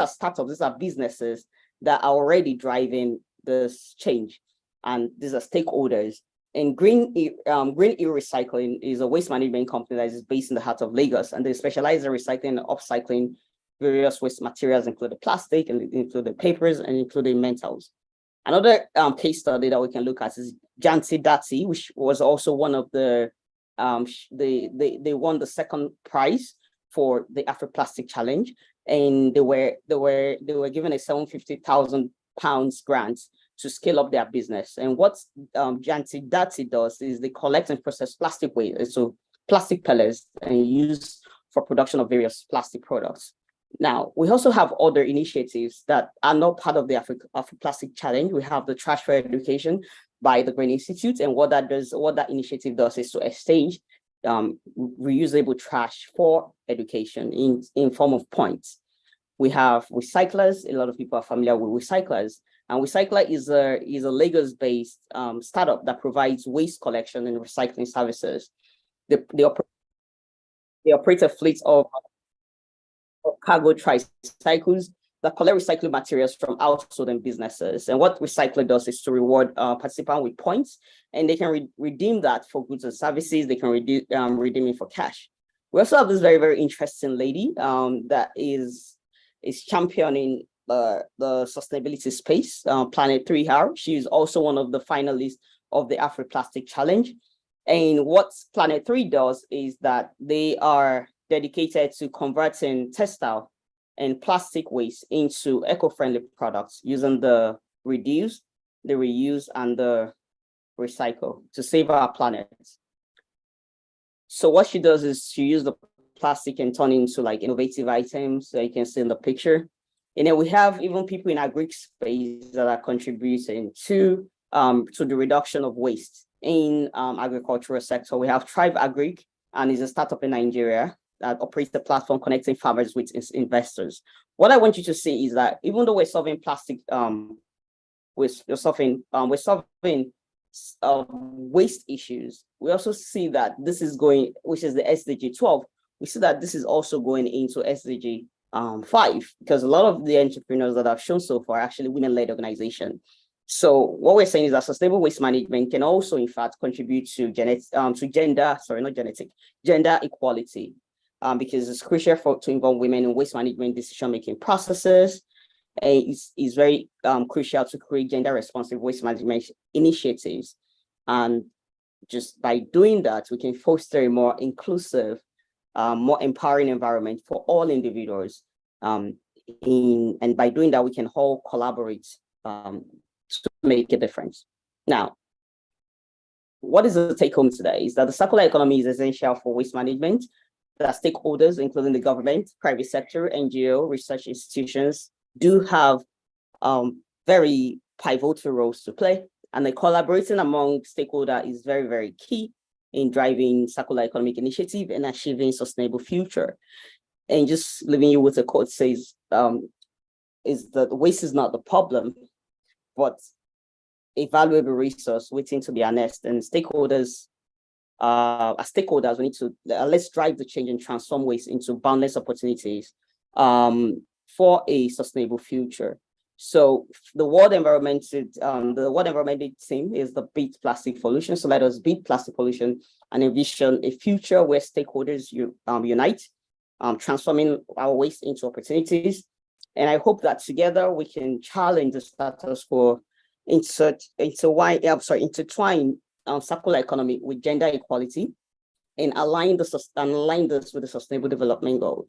startups. These are businesses that are already driving this change, and these are stakeholders. And Green Hill Recycling is a waste management company that is based in the heart of Lagos, and they specialize in recycling and upcycling various waste materials, including plastic, and including papers, and including metals. Another case study that we can look at is Janti Dati, which was also one of the they won the second prize for the Afroplastic Challenge, and they were given a £750,000 grant to scale up their business. And what Janti Dati does is they collect and process plastic waste, so plastic pellets, and use for production of various plastic products. Now, we also have other initiatives that are not part of the Afroplastic Challenge. We have the Trash for Education by the Green Institute, and what that initiative does is to exchange reusable trash for education in form of points. We have Recyclers. A lot of people are familiar with Recyclers, and Recycler is a Lagos-based startup that provides waste collection and recycling services. They operate a fleet of cargo tricycles that collect recycled materials from household and businesses. And what Recycler does is to reward participants with points, and they can redeem that for goods and services. They can redeem it for cash. We also have this very, very interesting lady that is championing the sustainability space, Planet 3R. She is also one of the finalists of the Afroplastic Challenge. And what Planet 3 does is that they are dedicated to converting textile and plastic waste into eco-friendly products using the reduce, the reuse, and the recycle to save our planet. So what she does is she uses the plastic and turn it into like innovative items that you can see in the picture. And then we have even people in our Greek space that are contributing to the reduction of waste in agricultural sector. We have Tribe Agric, and is a startup in Nigeria that operates the platform connecting farmers with investors. What I want you to see is that even though we're solving plastic, we're solving waste issues, we also see that this is going, which is the SDG 12, we see that this is also going into SDG 5, because a lot of the entrepreneurs that I've shown so far are actually women-led organizations. So what we're saying is that sustainable waste management can also, in fact, contribute to gender equality, because it's crucial to involve women in waste management decision-making processes. It's very crucial to create gender-responsive waste management initiatives. And just by doing that, we can foster a more inclusive, more empowering environment for all individuals. And by doing that, we can all collaborate to make a difference. Now, what is the take home today is that the circular economy is essential for waste management. That stakeholders, including the government, private sector, NGO, research institutions, do have very pivotal roles to play. And the collaborating among stakeholders is very, very key in driving circular economic initiative and achieving sustainable future. And just leaving you with a quote says, is that waste is not the problem, but a valuable resource waiting to be harnessed. And stakeholders, as stakeholders, we need to let's drive the change and transform waste into boundless opportunities for a sustainable future. So the World Environment Day theme is the Beat Plastic Pollution. So let us beat plastic pollution and envision a future where stakeholders unite, transforming our waste into opportunities. And I hope that together we can challenge the status quo, intertwine circular economy with gender equality, and align this with the Sustainable Development Goal.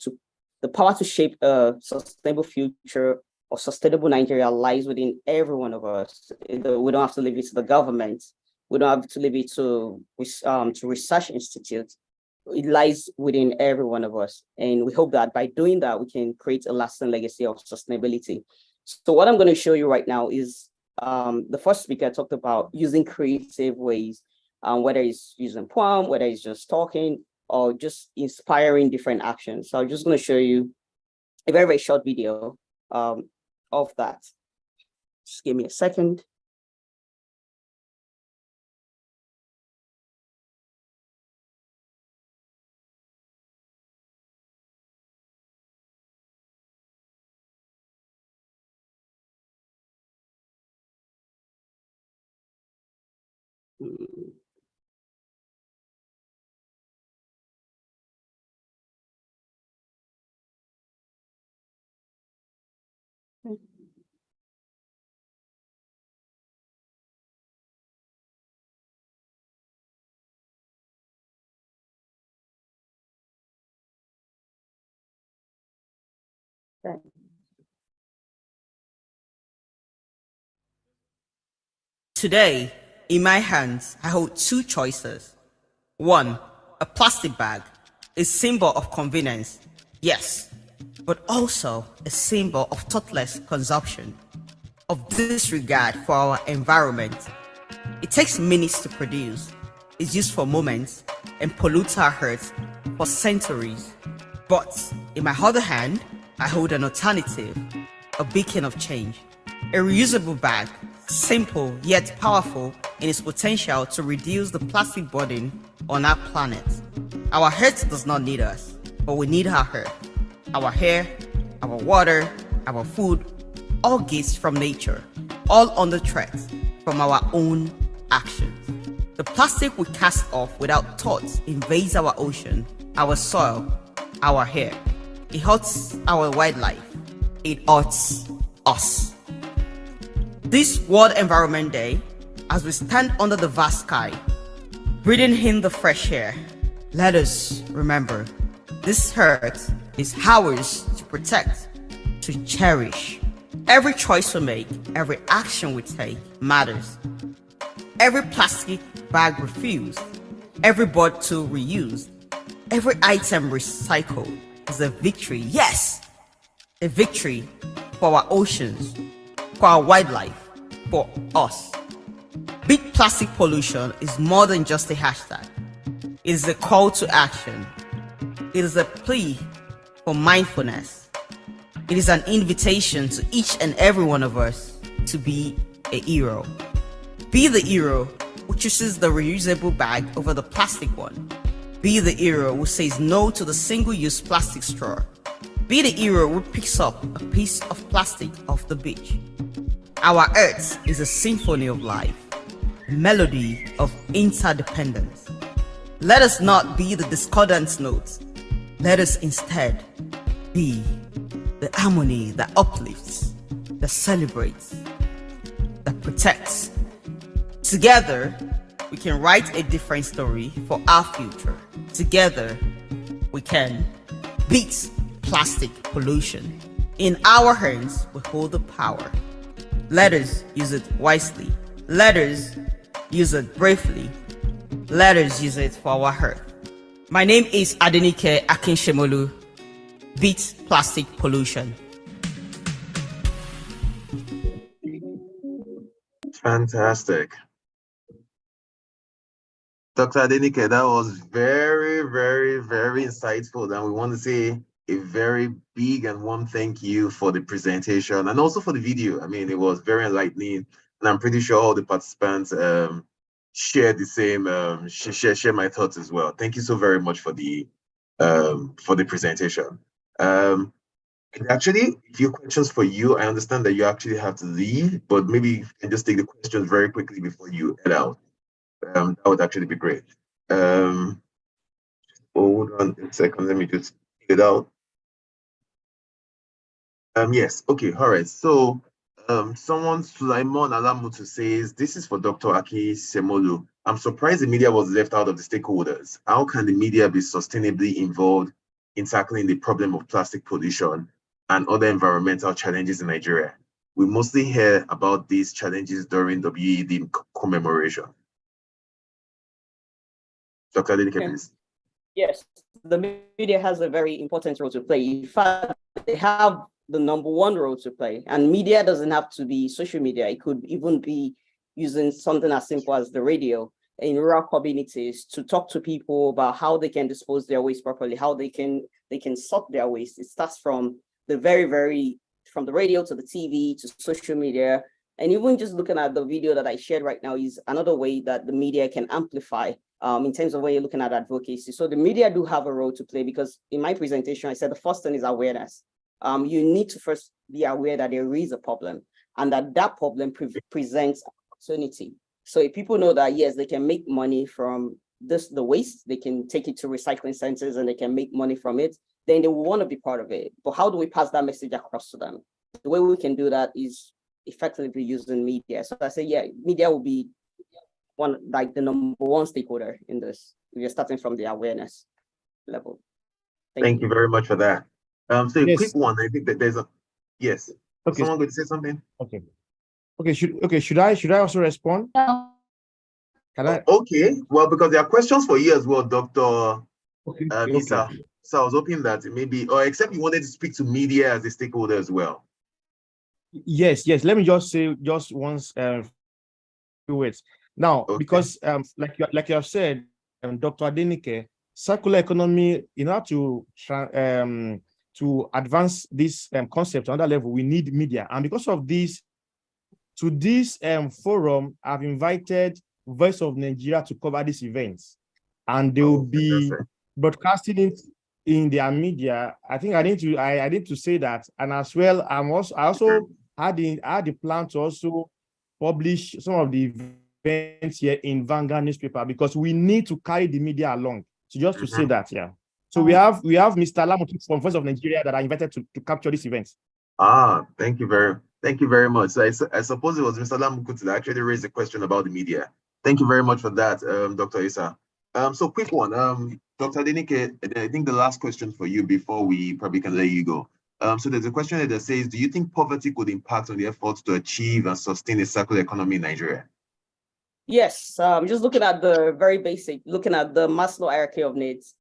The power to shape a sustainable future or sustainable Nigeria lies within every one of us. We don't have to leave it to the government. We don't have to leave it to research institutes. It lies within every one of us. And we hope that by doing that, we can create a lasting legacy of sustainability. So what I'm going to show you right now is the first speaker talked about using creative ways, whether it's using poem, whether it's just talking, or just inspiring different actions. So I'm just going to show you a very, very short video of that. Just give me a second.
Today, in my hands, I hold two choices. One, a plastic bag, a symbol of convenience, yes, but also a symbol of thoughtless consumption, of disregard for our environment. It takes minutes to produce, is used for moments, and pollutes our earth for centuries. But in my other hand, I hold an alternative, a beacon of change, a reusable bag, simple yet powerful in its potential to reduce the plastic burden on our planet. Our earth does not need us, but we need our earth. Our air, our water, our food, all gifts from nature, all under threat from our own actions. The plastic we cast off without thought invades our ocean, our soil, our air. It hurts our wildlife. It hurts us. This World Environment Day, as we stand under the vast sky, breathing in the fresh air, let us remember this earth is ours to protect, to cherish. Every choice we make, every action we take matters. Every plastic bag refused, every bottle reused, every item recycled is a victory. Yes, a victory for our oceans, for our wildlife, for us. Beat plastic pollution is more than just a hashtag. It is a call to action. It is a plea for mindfulness. It is an invitation to each and every one of us to be a hero. Be the hero who chooses the reusable bag over the plastic one. Be the hero who says no to the single-use plastic straw. Be the hero who picks up a piece of plastic off the beach. Our earth is a symphony of life, a melody of interdependence. Let us not be the discordant notes. Let us instead be the harmony that uplifts, that celebrates, that protects. Together, we can write a different story for our future. Together, we can beat plastic pollution. In our hands, we hold the power. Let us use it wisely. Let us use it bravely. Let us use it for our earth. My name is Adenike Akinshemolu. Beat plastic pollution.
Fantastic. Dr. Adenike, that was very, very, very insightful. And we want to say a very big and warm thank you for the presentation and also for the video. I mean, it was very enlightening. And I'm pretty sure all the participants share the same, share my thoughts as well. Thank you so very much for the presentation. Actually, a few questions for you. I understand that you actually have to leave, but maybe you can just take the questions very quickly before you head out. That would actually be great. Hold on a second. Let me just get it out. Yes. Okay. All right. So, someone, Sulaimon Alamutu, says, this is for Dr. Aki Semolu. I'm surprised the media was left out of the stakeholders. How can the media be sustainably involved in tackling the problem of plastic pollution and other environmental challenges in Nigeria? We mostly hear about these challenges during WED commemoration. Dr. Adenike, please.
Yes, the media has a very important role to play. In fact, they have the #1 role to play. And media doesn't have to be social media. It could even be using something as simple as the radio in rural communities to talk to people about how they can dispose their waste properly, how they can sort their waste. It starts from the from the radio to the TV to social media. And even just looking at the video that I shared right now is another way that the media can amplify in terms of when you're looking at advocacy. So the media do have a role to play, because in my presentation, I said the first thing is awareness. You need to first be aware that there is a problem and that problem presents opportunity. So if people know that, yes, they can make money from the waste, they can take it to recycling centers and they can make money from it, then they will want to be part of it. But how do we pass that message across to them? The way we can do that is effectively using media. So I say, yeah, media will be the #1 stakeholder in this. We're starting from the awareness level.
Thank you very much for that. So a quick one. I think that there's a yes.
Okay.
Someone going to say something?
Okay. Should I also respond?
No.
Can I?
Okay. Well, because there are questions for you as well, Dr. Visa.
Okay.
So I was hoping that maybe, or except you wanted to speak to media as a stakeholder as well.
Yes. Let me just say once few words. Now, okay. Because like you have said, Dr. Adenike, circular economy, in order to advance this concept to another level, we need media. And because of this, to this forum, I've invited Voice of Nigeria to cover this event. And they will be broadcasting it in their media. I think I need to say that. And as well, I also had the plan to also publish some of the events here in Vanguard newspaper, because we need to carry the media along. So just to say that, yeah. So we have Mr. Alamutu from Voice of Nigeria that are invited to capture this event.
Thank you very much. So I suppose it was Mr. Alamutu that actually raised a question about the media. Thank you very much for that, Dr. Issa. So quick one, Dr. Adenike, I think the last question for you before we probably can let you go. So there's a question that says, do you think poverty could impact on the efforts to achieve and sustain a circular economy in Nigeria?
Yes, just looking at the very basic, looking at the Maslow hierarchy of needs,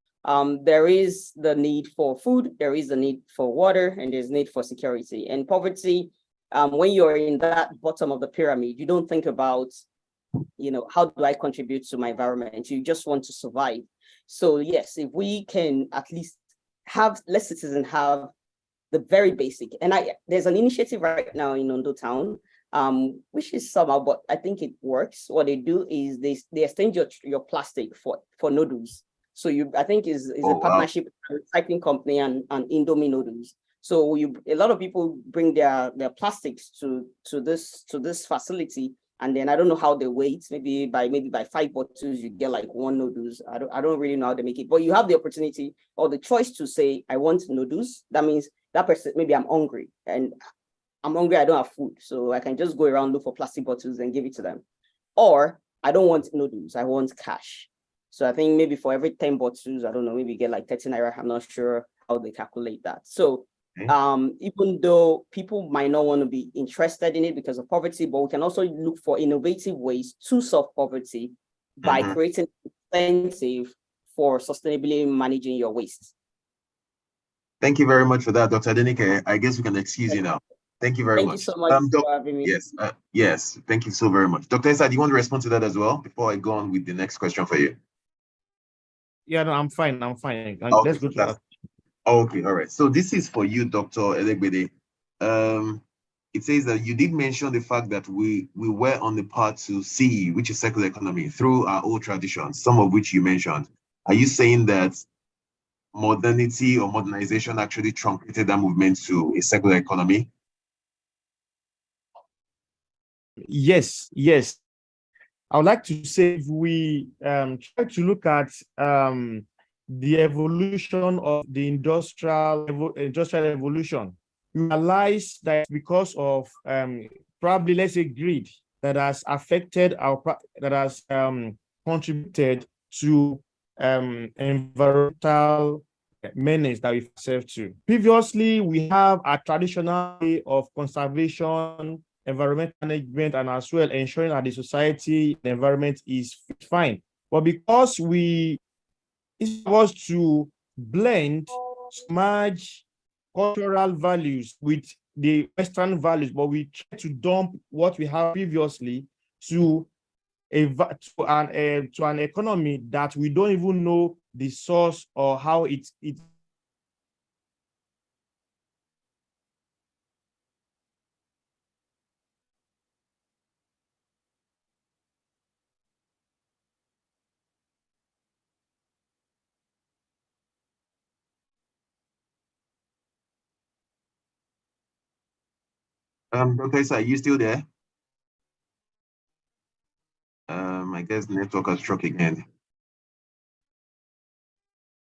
there is the need for food, there is the need for water, and there's need for security. And poverty, when you're in that bottom of the pyramid, you don't think about, how do I contribute to my environment? You just want to survive. So yes, if we can at least let citizens have the very basic, and there's an initiative right now in Ondo Town, which is somehow, but I think it works. What they do is they exchange your plastic for noodles. So I think is a partnership with a recycling company and Indomie noodles. So a lot of people bring their plastics to this facility, and then I don't know how they wait. Maybe by 5 bottles you get like 1 noodles. I don't really know how they make it, but you have the opportunity or the choice to say I want noodles. That means that person, maybe I'm hungry and I don't have food, so I can just go around, look for plastic bottles and give it to them. Or I don't want noodles, I want cash. So I think maybe for every 10 bottles, I don't know, maybe you get like 30 naira. I'm not sure how they calculate that. So even though people might not want to be interested in it because of poverty, but we can also look for innovative ways to solve poverty by creating incentive for sustainably managing your waste.
Thank you very much for that, Dr. Adenike. I guess we can excuse you now. Thank you very
Thank
much.
you so much for having me.
Yes, yes, thank you so very much. Dr. Issa, do you want to respond to that as well before I go on with the next question for you?
Yeah, no, I'm fine.
Okay,
Let's go to that.
Okay, all right. So this is for you, Dr. Elegbede. It says that you did mention the fact that we were on the path to CE, which is circular economy, through our old traditions, some of which you mentioned. Are you saying that modernity or modernization actually truncated that movement to a circular economy?
Yes. I would like to say if we try to look at the evolution of the industrial evolution, you realize that because of probably, let's say, greed that has affected that has contributed to environmental menace that we serve to. Previously, we have a traditional way of conservation, environmental management, and as well ensuring that the society and environment is fine. But because it was to blend, merge cultural values with the Western values, but we try to dump what we have previously to an economy that we don't even know the source or how it
Dr. Issa, are you still there? I guess the network has struck again.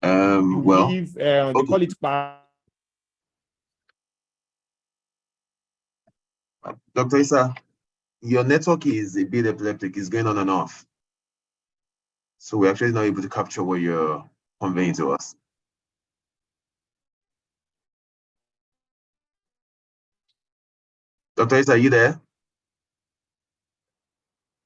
Well,
if they call it
Dr. Issa, your network is a bit epileptic, it's going on and off. So we're actually not able to capture what you're conveying to us. Dr. Issa, are you there?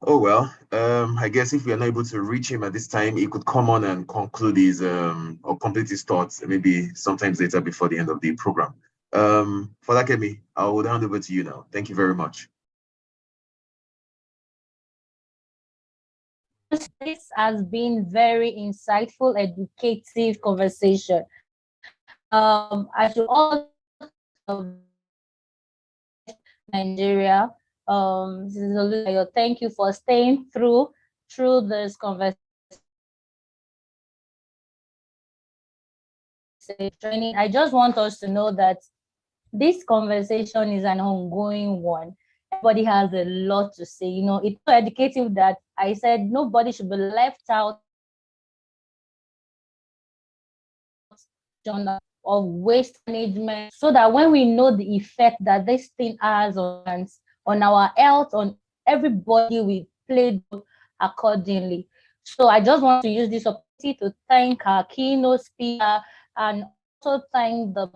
Oh, well, I guess if we are not able to reach him at this time, he could come on and conclude his or complete his thoughts, maybe sometimes later before the end of the program. Folakemi, I will hand over to you now. Thank you very much.
This has been very insightful, educative conversation. I should all of Nigeria, thank you for staying through this conversation. I just want us to know that this conversation is an ongoing one. Everybody has a lot to say. You know, it's so educative that I said nobody should be left out of waste management, so that when we know the effect that this thing has on our health, on everybody, we play accordingly. So I just want to use this opportunity to thank our keynote speaker and also thank the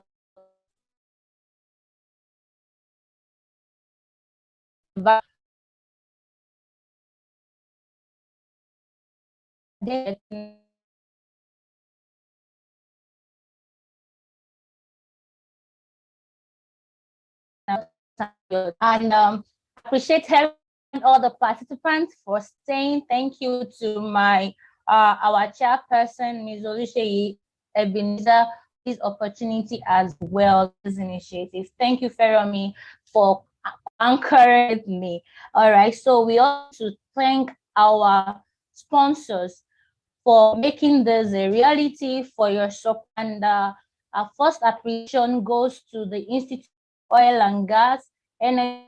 and appreciate all the participants for staying. Thank you to my our chairperson, Ms. Oluseyi Ebenezer, this opportunity as well, this initiative. Thank you, Feromi, for anchoring me. All right, so we also thank our sponsors for making this a reality for your shop. And our first appreciation goes to the Institute of Oil and Gas, Energy,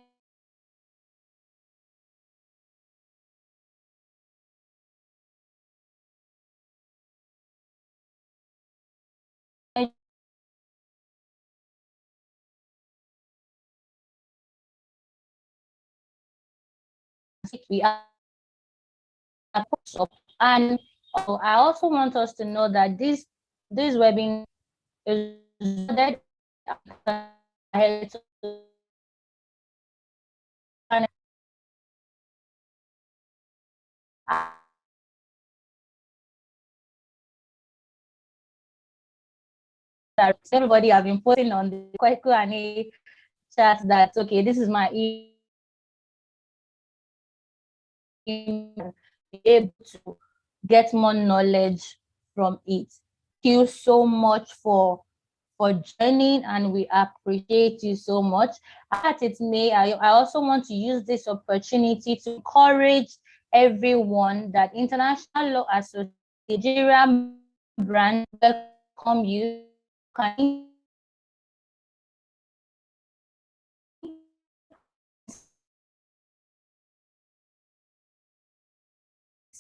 we are, and I also want us to know that this webinar is that everybody have been putting on the Q&A chat that, okay, this is my email, be able to get more knowledge from it. Thank you so much for joining, and we appreciate you so much. As it may, I also want to use this opportunity to encourage everyone that International Law Association Nigeria branch welcome you.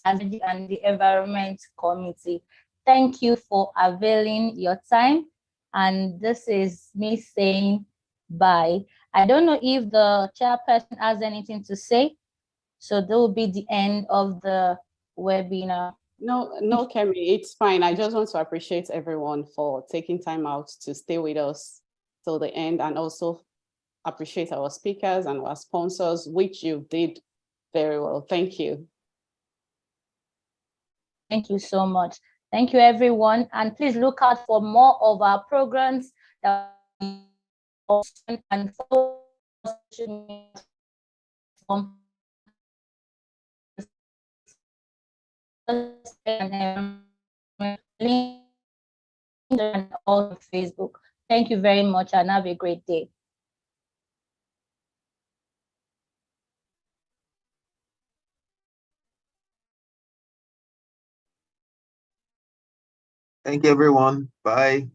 And the Environment Committee. Thank you for availing your time. And this is me saying bye. I don't know if the chairperson has anything to say. So that will be the end of the webinar.
No, Kemi, it's fine. I just want to appreciate everyone for taking time out to stay with us till the end, and also appreciate our speakers and our sponsors, which you did very well. Thank you.
Thank you so much. Thank you, everyone. And please look out for more of our programs that and follow and on Facebook. Thank you very much and have a great day.
Thank you, everyone. Bye.